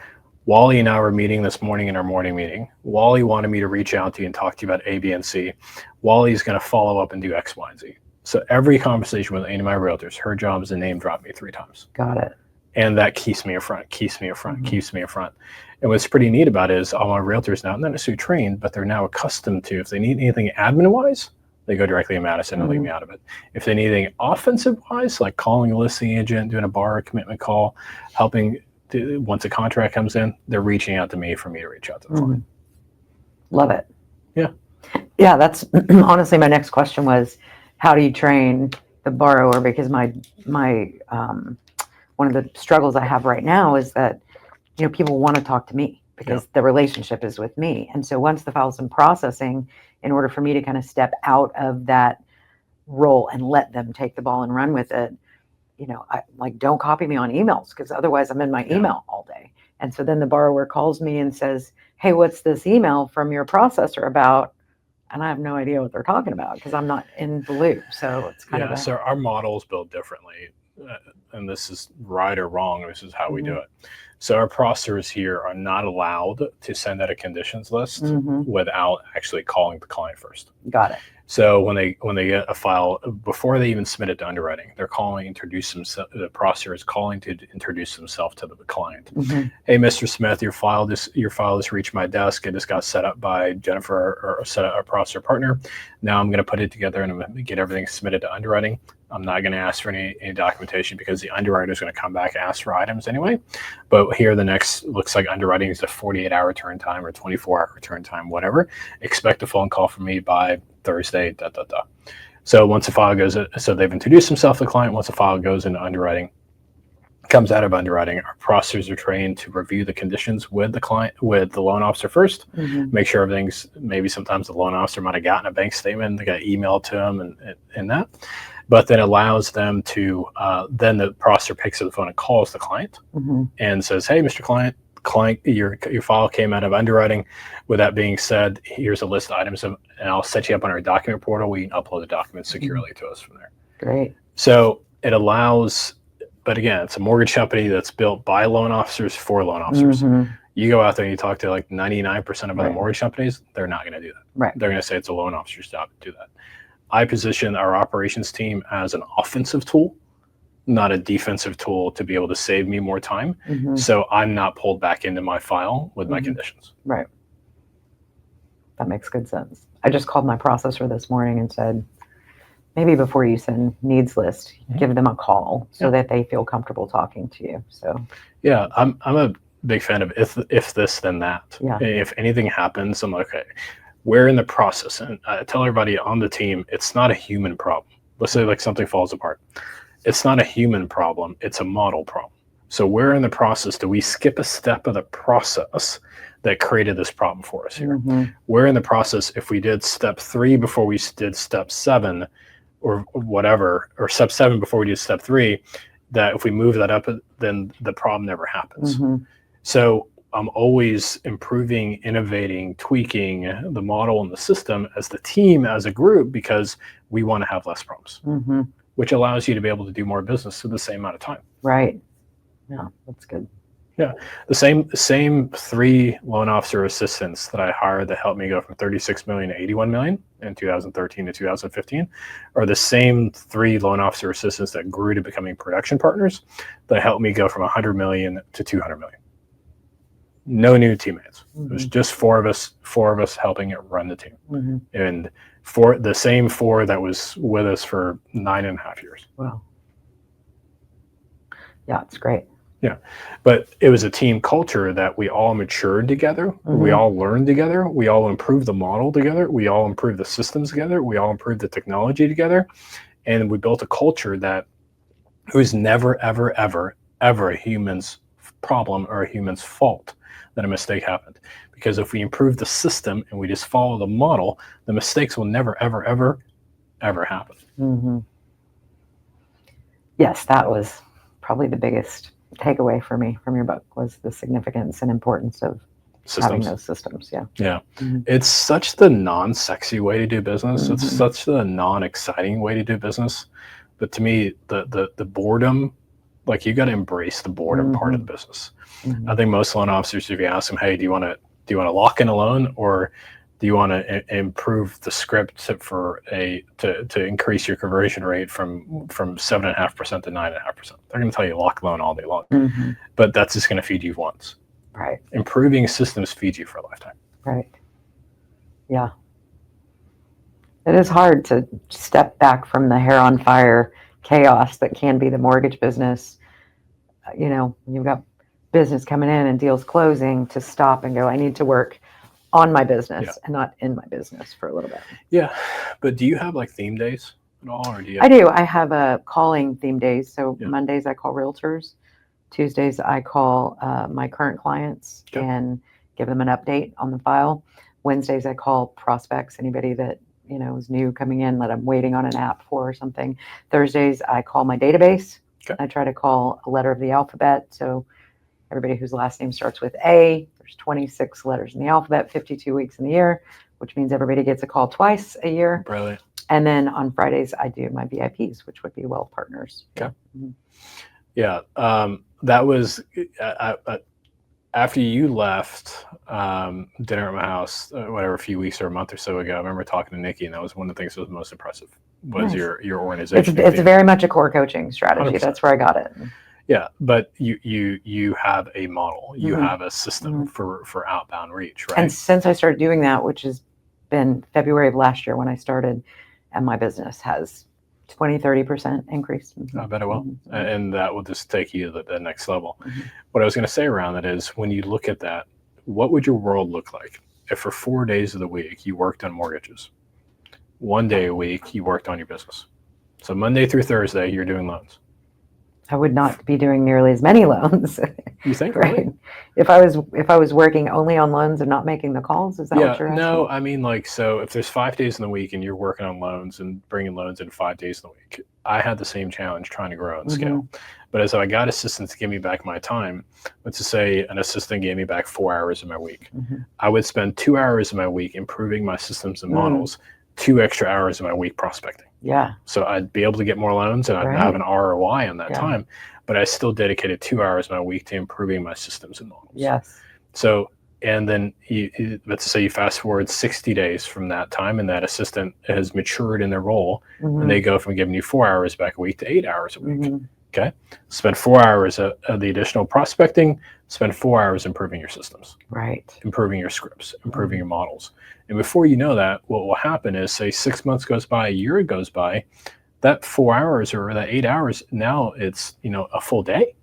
Wally and I were meeting this morning in our morning meeting. Wally wanted me to reach out to you and talk to you about A, B, and C. Wally's going to follow up and do X, Y, and Z. So every conversation with any of my realtors, her job is to name drop me 3 times. Got it. And that keeps me in front, keeps me in front, keeps me in front. And what's pretty neat about it is all my realtors now, not necessarily trained, but they're now accustomed to, if they need anything admin-wise, they go directly to Madison and leave me out of it. If they need anything offensive-wise, like calling a listing agent, doing a borrower commitment call, helping once a contract comes in, they're reaching out to me for me to reach out to the client. Love it. Yeah. Yeah, that's honestly my next question was, how do you train the borrower? Because my one of the struggles I have right now is that, people want to talk to me because the relationship is with me. And so once the file's in processing, in order for me to kind of step out of that role and let them take the ball and run with it, I don't copy me on emails, because otherwise I'm in my email all day. And so then the borrower calls me and says, hey, what's this email from your processor about? And I have no idea what they're talking about because I'm not in the loop. So it's kind of so our model is built differently. And this is right or wrong. This is how we do it. So our processors here are not allowed to send out a conditions list without actually calling the client first. Got it. So when they get a file, before they even submit it to underwriting, they're calling, the processor is calling to introduce themselves to the client. Hey, Mr. Smith, your file just reached my desk. It just got set up by Jennifer, or set up our processor partner. Now I'm going to put it together and I'm going to get everything submitted to underwriting. I'm not going to ask for any documentation because the underwriter is going to come back and ask for items anyway. But here, the next looks like underwriting is a 48-hour turn time or 24-hour turn time, whatever. Expect a phone call from me by Thursday, So once the file goes, so they've introduced themselves to the client. Once the file goes into underwriting, comes out of underwriting, our processors are trained to review the conditions with the client, with the loan officer first, make sure everything's, maybe sometimes the loan officer might have gotten a bank statement, they got emailed to them and that, but then allows them to, then the processor picks up the phone and calls the client and says, hey, Mr. Client, your file came out of underwriting. With that being said, here's a list of items, and I'll set you up on our document portal where you can upload the documents securely to us from there. Great. So it allows, but again, it's a mortgage company that's built by loan officers for loan officers. You go out there and you talk to like 99% of other mortgage companies, they're not going to do that. They're going to say it's a loan officer's job to do that. I position our operations team as an offensive tool, not a defensive tool, to be able to save me more time. So I'm not pulled back into my file with my conditions. Right. That makes good sense. I just called my processor this morning and said, maybe before you send needs list, give them a call so that they feel comfortable talking to you. So yeah, I'm a big fan of if this, then that. If anything happens, I'm like, okay, we're in the process. And I tell everybody on the team, it's not a human problem. Let's say like something falls apart. It's not a human problem. It's a model problem. So we're in the process. Do we skip a step of the process that created this problem for us here? We're in the process. If we did step 3 before we did step 7 or whatever, or step 7 before we do step 3, that if we move that up, then the problem never happens. So I'm always improving, innovating, tweaking the model and the system as the team, as a group, because we want to have less problems, which allows you to be able to do more business in the same amount of time. Right. Yeah, that's good. Yeah, the same 3 loan officer assistants that I hired that helped me go from 36 million to 81 million in 2013 to 2015 are the same 3 loan officer assistants that grew to becoming production partners that helped me go from 100 million to 200 million. No new teammates. It was just 4 of us helping it run the team. And the same 4 that was with us for 9.5 years. Wow. Yeah, it's great. But it was a team culture that we all matured together. We all learned together. We all improved the model together. We all improved the systems together. We all improved the technology together. And we built a culture that it was never, ever, ever, ever a human's problem or a human's fault that a mistake happened. Because if we improve the system and we just follow the model, the mistakes will never, ever, ever, ever happen. Mm-hmm. Yes, that was probably the biggest takeaway for me from your book, was the significance and importance of having those systems. Yeah. Yeah. Mm-hmm. It's such the non-sexy way to do business. Mm-hmm. It's such the non-exciting way to do business. But to me, the boredom, like, you got to embrace the boredom part of the business. Mm-hmm. I think most loan officers, if you ask them, hey, do you want to lock in a loan, or do you want to improve the script to increase your conversion rate from 7.5% to 9.5%? They're going to tell you lock loan all day long, but that's just going to feed you once. Right. Improving systems feed you for a lifetime. Right. Yeah. It is hard to step back from the hair on fire chaos that can be the mortgage business. You know, you've got business coming in and deals closing, to stop and go, I need to work on my business and not in my business for a little bit. Yeah. But do you have like theme days at all? Or do you I do. I have a calling theme days. So Yeah. Mondays I call realtors. Tuesdays I call my current clients and give them an update on the file. Wednesdays I call prospects, anybody that, you know, is new coming in that I'm waiting on an app for or something. Thursdays I call my database. I try to call a letter of the alphabet. So everybody whose last name starts with A, there's 26 letters in the alphabet, 52 weeks in the year, which means everybody gets a call twice a year. Brilliant. And then on Fridays, I do my VIPs, which would be wealth partners. Okay. Mm-hmm. Yeah. That was after you left dinner at my house, whatever, a few weeks or a month or so ago. I remember talking to Nikki, and that was one of the things that was most impressive, was your organization. It's very much a core coaching strategy. 100%. That's where I got it. Yeah, but you have a model, you have a system for outbound reach, right? And since I started doing that, which has been February of last year when I started, and my business has 20-30% increased. I bet it will. And that will just take you to the next level. What I was going to say around that is, when you look at that, what would your world look like if for 4 days of the week you worked on mortgages? 1 day a week you worked on your business. So Monday through Thursday you're doing loans. I would not be doing nearly as many loans. You think? Right? Really? If I was working only on loans and not making the calls, is that what you're asking? No, I mean, like, so if there's 5 days in the week and you're working on loans and bringing loans in 5 days in the week, I had the same challenge trying to grow and scale. But as I got assistants to give me back my time, let's just say an assistant gave me back 4 hours of my week. I would spend 2 hours of my week improving my systems and models, 2 extra hours of my week prospecting. Yeah. So I'd be able to get more loans and I'd have an ROI on that time, but I still dedicated 2 hours of my week to improving my systems and models. Yes. So, and then let's say you fast forward 60 days from that time, and that assistant has matured in their role, and they go from giving you 4 hours back a week to 8 hours a week. Okay. Spend 4 hours of the additional prospecting, spend 4 hours improving your systems. Right. Improving your scripts, improving your models. And before you know that, what will happen is, say 6 months goes by, a year goes by, that 4 hours or that 8 hours, now it's, you know, a full day.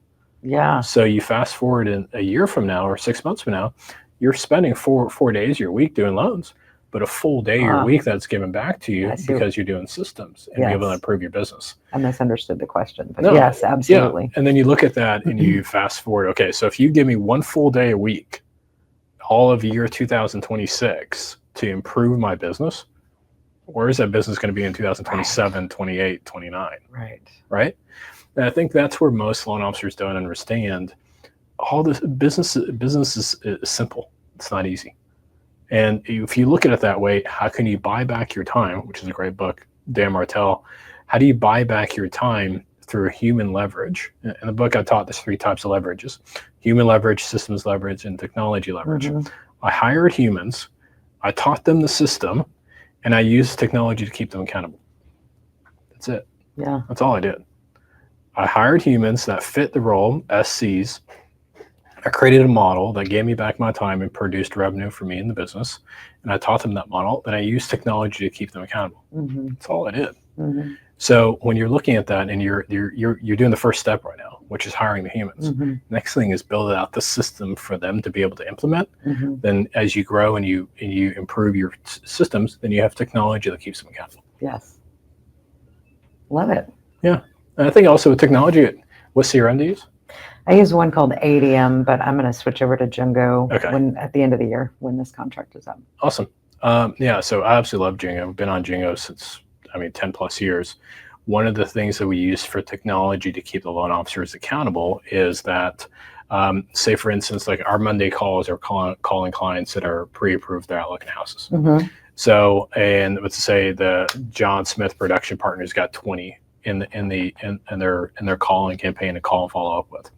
Yeah. So you fast forward in a year from now or 6 months from now, you're spending 4 days your week doing loans, but a full day your week that's given back to you because you're doing systems and you're able to improve your business. I misunderstood the question, but yes, absolutely. Yeah. And then you look at that and you fast forward. Okay, so if you give me 1 full day a week, all of year 2026 to improve my business, where is that business going to be in 2027, 28, 29? Right? And I think that's where most loan officers don't understand. All this business is simple. It's not easy. And if you look at it that way, how can you buy back your time, which is a great book, Dan Martell. How do you buy back your time through human leverage? In the book, I taught there's 3 types of leverages: human leverage, systems leverage, and technology leverage. I hired humans, I taught them the system, and I used technology to keep them accountable. That's it. Yeah. That's all I did. I hired humans that fit the role, SCs. I created a model that gave me back my time and produced revenue for me in the business. And I taught them that model. Then I used technology to keep them accountable. That's all I did. So when you're looking at that and you're doing the first step right now, which is hiring the humans. Mhm. Next thing is build out the system for them to be able to implement. Mhm. Then as you grow and you improve your systems, then you have technology that keeps them accountable. Yes. Love it. Yeah. And I think also with technology, what CRM do you use? I use one called ADM, but I'm going to switch over to Jingo Okay. at the end of the year when this contract is up. Awesome. Yeah, so I absolutely love Jingo. I've been on Jingo since, 10 plus years. One of the things that we use for technology to keep the loan officers accountable is that, say, for instance, like our Monday calls are calling clients that are pre-approved their Outlook and houses. Mm-hmm. So, and let's say the John Smith production partner's got 20 in their calling campaign to call and follow up with.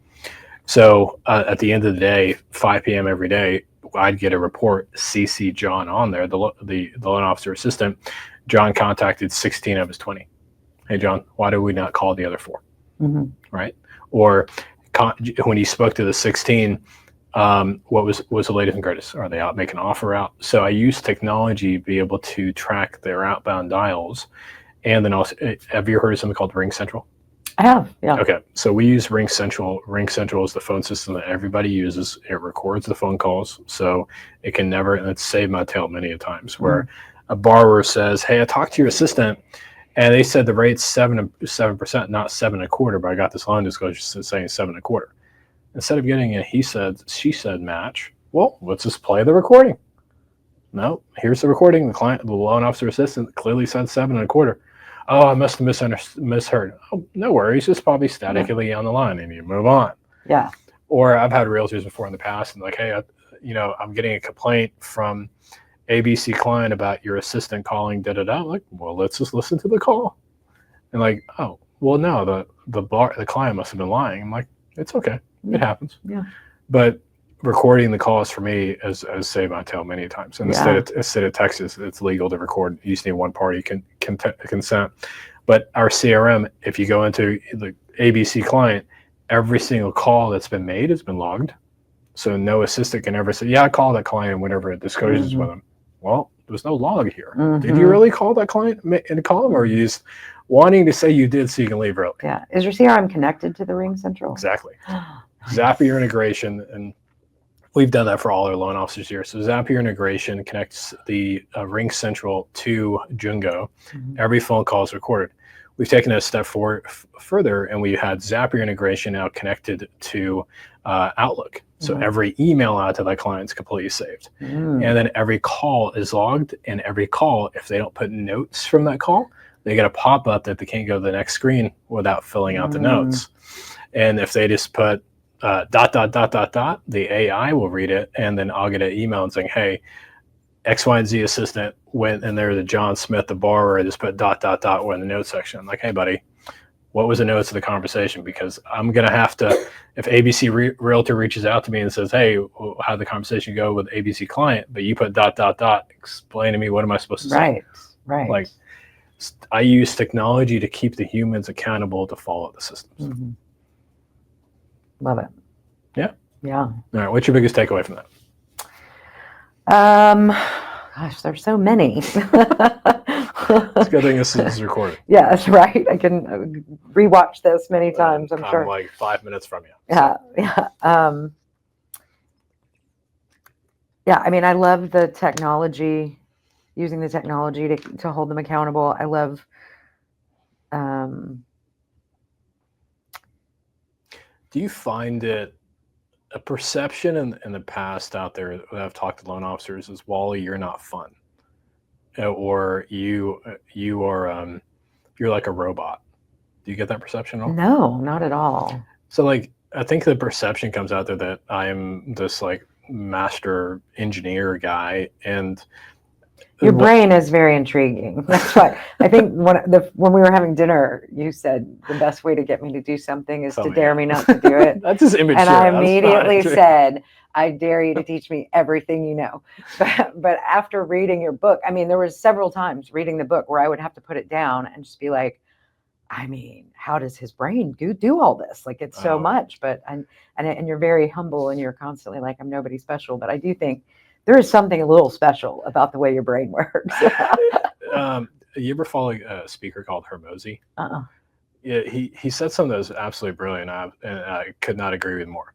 So at the end of the day, 5 p.m. every day, I'd get a report, CC John on there, the loan officer assistant. John contacted 16 of his 20. Hey, John, why do we not call the other 4? Mm-hmm. Right? Or when he spoke to the 16, what was the latest and greatest? Are they out making an offer out? So I use technology to be able to track their outbound dials. And then also, have you heard of something called Ring Central? I have, yeah. Okay, so we use Ring Central. Ring Central is the phone system that everybody uses. It records the phone calls, so it can never, and it's saved my tail many a times, where a borrower says, hey, I talked to your assistant, and they said the rate's 7%, not 7.25%, but I got this loan disclosure saying 7.25%. Instead of getting a he said, she said match, well, let's just play the recording. No, here's the recording. The loan officer assistant clearly said 7.25%. Oh, I must have misheard. Oh, no worries. It's probably statically on the line, and you move on. Yeah. Or I've had realtors before in the past, and like, hey, I'm getting a complaint from ABC client about your assistant calling. I'm like, well, let's just listen to the call. And like, oh, well, no, the client must have been lying. I'm like, it's okay, it happens. Yeah. But recording the calls for me has saved my tail many times. And instead of Texas, it's legal to record. You just need one party consent. But our CRM, if you go into the ABC client, every single call that's been made has been logged. So no assistant can ever say, yeah, I called that client whenever it discloses with them. Well, there's no log here. Did you really call that client and call them, or are you just wanting to say you did so you can leave early? Yeah. Is your CRM connected to the Ring Central? Exactly. Zapier integration, and we've done that for all our loan officers here. So Zapier integration connects the Ring Central to Jingo. Every phone call is recorded. We've taken it a step further, and we had Zapier integration now connected to Outlook. So every email out to that client is completely saved. And then every call is logged, and every call, if they don't put notes from that call, they get a pop-up that they can't go to the next screen without filling out the notes. And if they just put ... the AI will read it, and then I'll get an email and saying, hey, X, Y, and Z assistant went in there to John Smith, the borrower, just put ... in the notes section. I'm like, hey, buddy, what was the notes of the conversation? Because I'm going to have to, if ABC Realtor reaches out to me and says, hey, how'd the conversation go with ABC client, but you put ... explain to me, what am I supposed to say? Right. Like, I use technology to keep the humans accountable to follow the systems. Love it. Yeah. All right. What's your biggest takeaway from that? Gosh, there's so many. It's a good thing this is recorded. Yeah, that's right. I can rewatch this many times, I'm sure. Like 5 minutes from you. Yeah. I mean, I love the technology, using the technology to hold them accountable. I love do you find it a perception in the past out there that I've talked to loan officers is, Wally, you're not fun, or you are you're like a robot? Do you get that perception at all? No, not at all. So like, I think the perception comes out there that I'm this like master engineer guy, and your brain is very intriguing. That's why I think when we were having dinner, you said the best way to get me to do something is to dare me not to do it. That's just immature. And I immediately said, I dare you to teach me everything you know. But after reading your book, I mean, there was several times reading the book where I would have to put it down and just be like, I mean, how does his brain do all this? Like, it's so much. But and you're very humble, and you're constantly like, I'm nobody special. But I do think there is something a little special about the way your brain works. You ever follow a speaker called Hermosi? he said something that was absolutely brilliant, and I could not agree with more.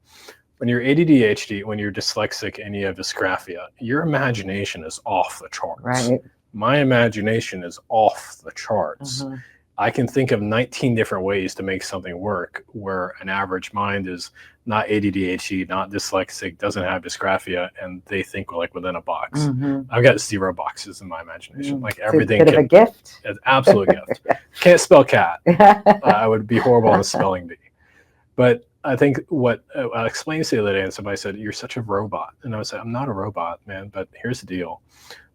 When you're ADD, when you're dyslexic and you have dysgraphia, your imagination is off the charts. Right. My imagination is off the charts. Uh-huh. I can think of 19 different ways to make something work, where an average mind is not ADD, not dyslexic, doesn't have dysgraphia, and they think like within a box. Mhm. I've got 0 boxes in my imagination. Like It's everything a bit of a gift. It's absolute gift. Can't spell cat. I would be horrible on the spelling bee. But I think what I explained to the other day, and somebody said, "You're such a robot," and I was like, "I'm not a robot, man." But here's the deal: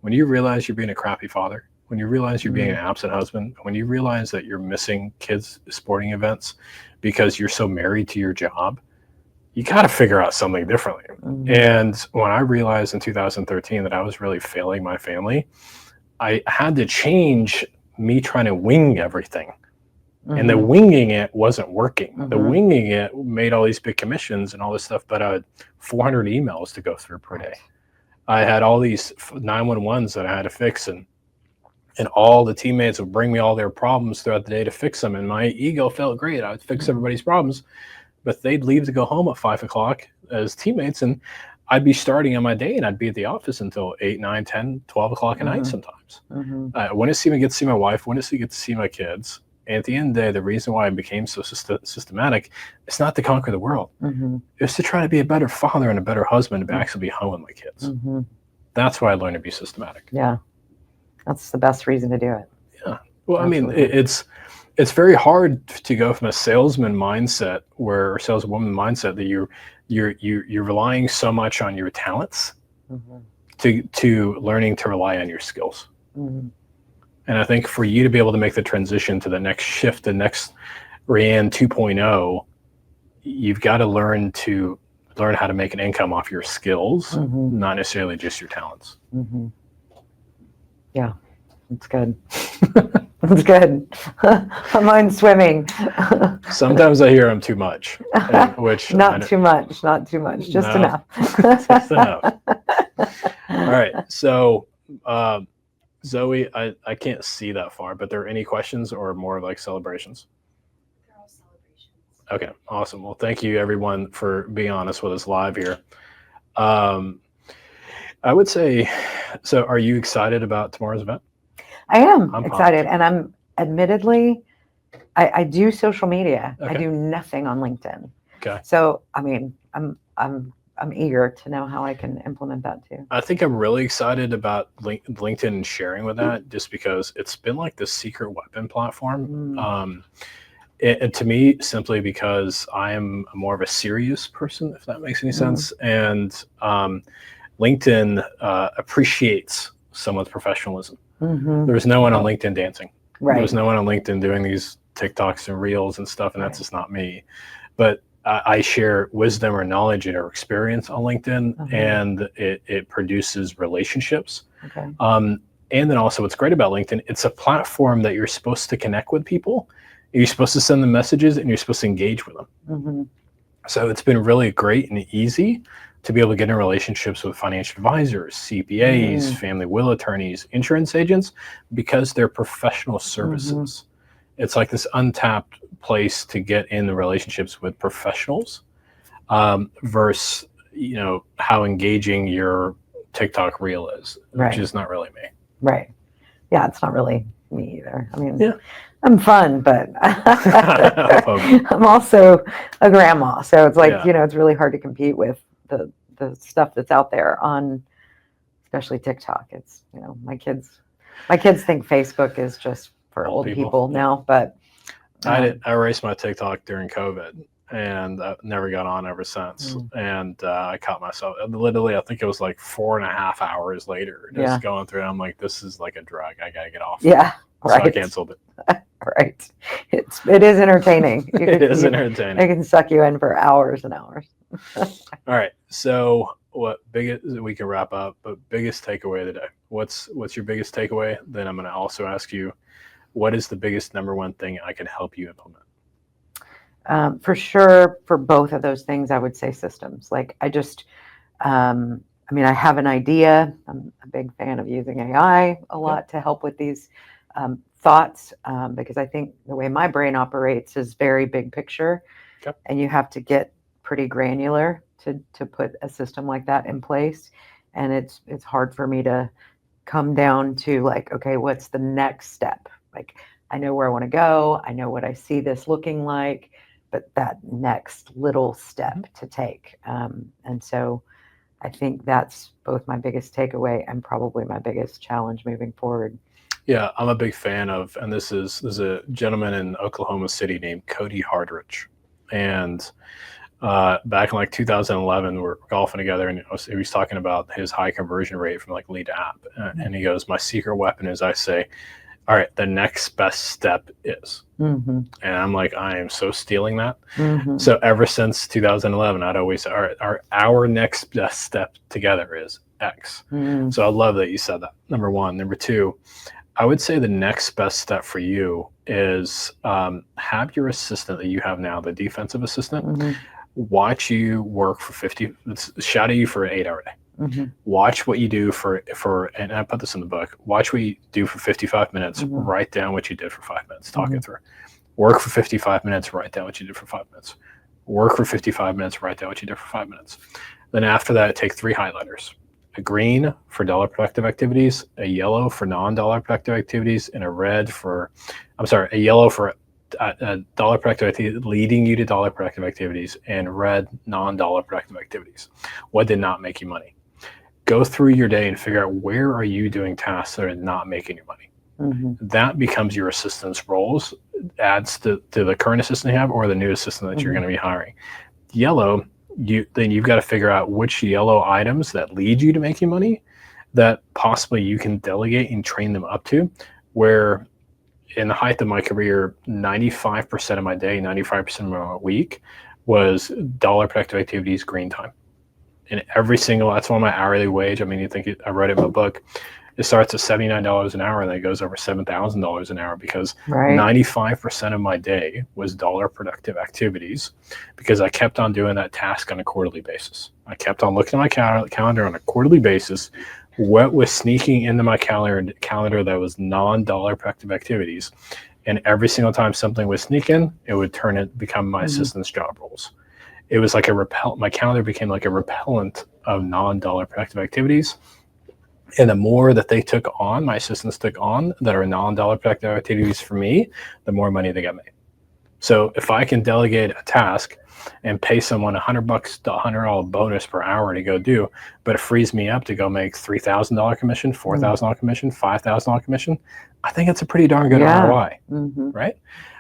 when you realize you're being a crappy father, when you realize you're being an absent husband, when you realize that you're missing kids' sporting events because you're so married to your job, you got to figure out something differently. And when I realized in 2013 that I was really failing my family, I had to change me trying to wing everything. And the winging it wasn't working. The winging it made all these big commissions and all this stuff, but I had 400 emails to go through per day. I had all these 911s that I had to fix, and all the teammates would bring me all their problems throughout the day to fix them. And my ego felt great. I would fix everybody's problems, but they'd leave to go home at 5 o'clock as teammates, and I'd be starting on my day, and I'd be at the office until 8, 9, 10, 12 o'clock at night sometimes. I wouldn't even get to see my wife, wouldn't get to see my kids. And at the end of the day, the reason why I became so systematic, it's not to conquer the world. It's to try to be a better father and a better husband to actually be home with my kids. That's why I learned to be systematic. Yeah. That's the best reason to do it. Yeah. Well, Absolutely. I mean, it's very hard to go from a salesman mindset or saleswoman mindset that you're relying so much on your talents to learning to rely on your skills. And I think for you to be able to make the transition to the next shift, the next Wrayanne 2.0, you've got to learn how to make an income off your skills, not necessarily just your talents. Yeah, that's good. That's good. My mind's swimming. Sometimes I hear I'm too much, which not too much, just enough. Just enough. All right, so Zoe, I can't see that far, but there are any questions or more like celebrations? They're all celebrations. Okay, awesome. Well, thank you everyone for being honest with us live here. I would say, so are you excited about tomorrow's event? I am I'm excited, and I'm admittedly, I do social media. Okay. I do nothing on LinkedIn. Okay. So, I mean, I'm eager to know how I can implement that too. I think I'm really excited about LinkedIn and sharing with that, just because it's been like the secret weapon platform. And to me, simply because I am more of a serious person, if that makes any sense. And LinkedIn appreciates someone's professionalism. There's no one on LinkedIn dancing. Right. There's no one on LinkedIn doing these TikToks and reels and stuff, and that's just not me. But I share wisdom or knowledge or experience on LinkedIn, and it produces relationships. Okay. And then also what's great about LinkedIn, it's a platform that you're supposed to connect with people. You're supposed to send them messages, and you're supposed to engage with them. So it's been really great and easy to be able to get in relationships with financial advisors, CPAs, family will attorneys, insurance agents, because they're professional services. It's like this untapped place to get in the relationships with professionals, versus, how engaging your TikTok reel is, which is not really me. Right. Yeah, it's not really me either. I mean, I'm fun, but I'm also a grandma. So it's like, it's really hard to compete with the stuff that's out there on, especially TikTok. It's, my kids think Facebook is just for old people now, but I erased my TikTok during COVID, and I've never got on ever since. And I caught myself literally, I think it was like 4.5 hours later, just going through it. I'm like, this is like a drug. I gotta get off. Yeah. So I canceled it. Right. It is entertaining. It is entertaining. It can suck you in for hours and hours. All right. So we can wrap up, but biggest takeaway of the day. What's your biggest takeaway? Then I'm going to also ask you, what is the biggest number one thing I can help you implement? For sure, for both of those things, I would say systems. Like I just, I have an idea. I'm a big fan of using AI a lot to help with these thoughts, because I think the way my brain operates is very big picture, Okay. and you have to get pretty granular to put a system like that in place. And it's hard for me to come down to like, okay, what's the next step? Like, I know where I want to go. I know what I see this looking like, but that next little step to take. And so I think that's both my biggest takeaway and probably my biggest challenge moving forward. Yeah, I'm a big fan of, and there's a gentleman in Oklahoma City named Cody Hardrich, and back in like 2011, we're golfing together, and he was talking about his high conversion rate from like lead to app, and he goes, "My secret weapon is I say, all right, the next best step is," Mm-hmm. and I'm like, I am so stealing that. Mm-hmm. So ever since 2011, I'd always say, all right, our next best step together is X. Mm-hmm. So I love that you said that. Number one. Number two, I would say the next best step for you is have your assistant that you have now, the defensive assistant, Mm-hmm. watch you work for 50, shadow you for an 8-hour day. Mm-hmm. Watch what you do for, and I put this in the book, watch what you do for 55 minutes, Mm-hmm. write down what you did for 5 minutes, talk Mm-hmm. it through. Work for 55 minutes, write down what you did for 5 minutes. Work for 55 minutes, write down what you did for 5 minutes. Then after that, take 3 highlighters. A green for dollar productive activities, a yellow for non-dollar productive activities, and a yellow for a dollar productive activity leading you to dollar productive activities, and red non-dollar productive activities. What did not make you money? Go through your day and figure out where are you doing tasks that are not making you money. Mm-hmm. That becomes your assistant's roles, adds to the current assistant you have or the new assistant that you're Mm-hmm. going to be hiring. Yellow, you've got to figure out which yellow items that lead you to making money that possibly you can delegate and train them up to, where in the height of my career, 95% of my day, 95% of my week was dollar productive activities, green time. And that's why my hourly wage, I mean, I wrote it in my book, it starts at $79 an hour and then it goes over $7,000 an hour because Right. 95% of my day was dollar productive activities because I kept on doing that task on a quarterly basis. I kept on looking at my calendar on a quarterly basis. What was sneaking into my calendar that was non-dollar productive activities, and every single time something would sneak in, it would become my Mm-hmm. assistant's job roles. It was like my calendar became like a repellent of non-dollar productive activities. And the more that my assistants took on that are non-dollar productive activities for me, the more money they got made. So if I can delegate a task and pay someone $100 to $100 bonus per hour to go do, but it frees me up to go make $3,000 commission, $4,000 commission, $5,000 commission, I think it's a pretty darn good ROI, Mm-hmm. right?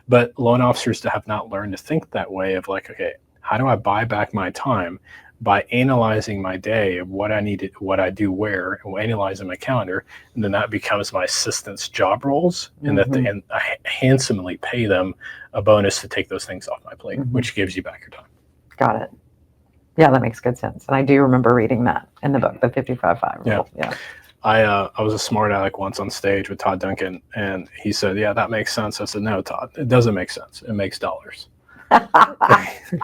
But loan officers have not learned to think that way of like, okay, how do I buy back my time by analyzing my day of what I needed, what I do where, and analyzing my calendar, and then that becomes my assistant's job roles, and Mm-hmm. and I handsomely pay them a bonus to take those things off my plate, Mm-hmm. which gives you back your time. Got it. Yeah, that makes good sense. And I do remember reading that in the book, the 55-5 rule. Yeah. I was a smart aleck once on stage with Todd Duncan, and he said, "Yeah, that makes sense." I said, "No, Todd, it doesn't make sense. It makes dollars."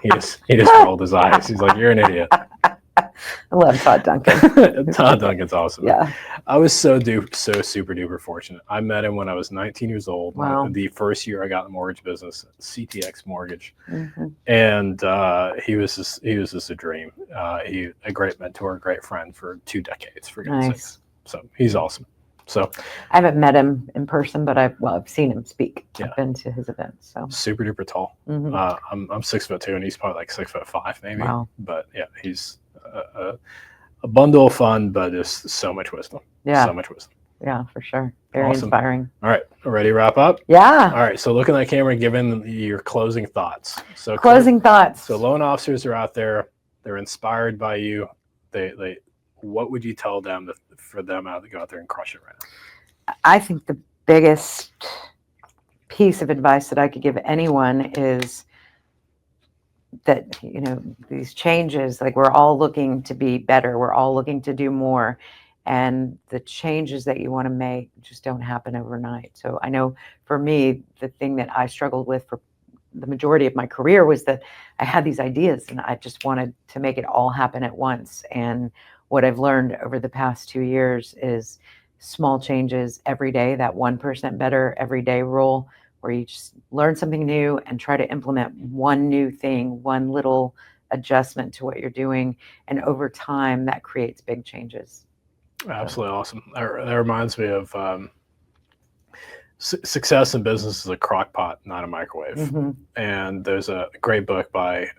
he just rolled his eyes. He's like, "You're an idiot." I love Todd Duncan. Todd Duncan's awesome. Yeah. I was so super duper fortunate. I met him when I was 19 years old. Wow. The first year I got in the mortgage business, CTX Mortgage, Mm-hmm. and he was just a dream. He a great mentor, a great friend for 2 decades. For goodness Nice. sakes. So he's awesome. So I haven't met him in person, but I've seen him speak. Yeah. I've been to his events. So. super duper tall. Mhm. I'm 6'2" and he's probably like 6'5" maybe. Wow. But yeah, he's a bundle of fun, but just so much wisdom. Yeah. So much wisdom. Yeah, for sure. Very Awesome. inspiring. All right, ready to wrap up? Yeah. All right, so look at that camera, give them your closing thoughts. So Closing thoughts. So loan officers are out there, they're inspired by you. They what would you tell them for them to go out there and crush it right now? I think the biggest piece of advice that I could give anyone is that, these changes, like we're all looking to be better. We're all looking to do more. And the changes that you want to make just don't happen overnight. So I know for me, the thing that I struggled with for the majority of my career was that I had these ideas and I just wanted to make it all happen at once. And what I've learned over the past 2 years is small changes every day, that 1% better every day rule, where you just learn something new and try to implement one new thing, one little adjustment to what you're doing. And over time, that creates big changes. Absolutely awesome. That reminds me of success in business is a crock pot, not a microwave. Mm-hmm. And there's a great book by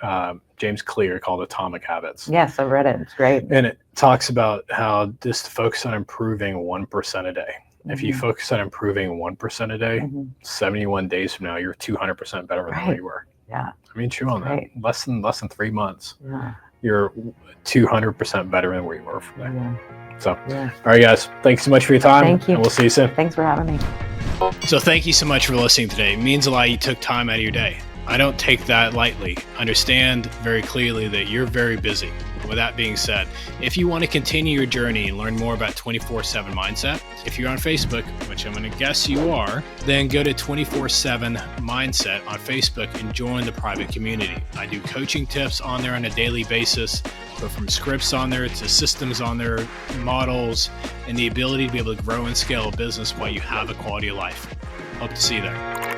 James Clear called Atomic Habits. Yes, I've read it. It's great. And it talks about how just focus on improving 1% a day. Mm-hmm. If you focus on improving 1% a day, Mm-hmm. 71 days from now, you're 200% better than where you were. Yeah. I mean, chew on Right. that. Less than 3 months, Yeah. you're 200% better than where you were from there. Yeah. So, Yeah. all right, guys, thanks so much for your time. Thank you. And we'll see you soon. Thanks for having me. So thank you so much for listening today. It means a lot you took time out of your day. I don't take that lightly. Understand very clearly that you're very busy. With that being said, if you want to continue your journey and learn more about 24/7 Mindset, if you're on Facebook, which I'm going to guess you are, then go to 24/7 Mindset on Facebook and join the private community. I do coaching tips on there on a daily basis, but from scripts on there to systems on there, models, and the ability to be able to grow and scale a business while you have a quality of life. Hope to see you there.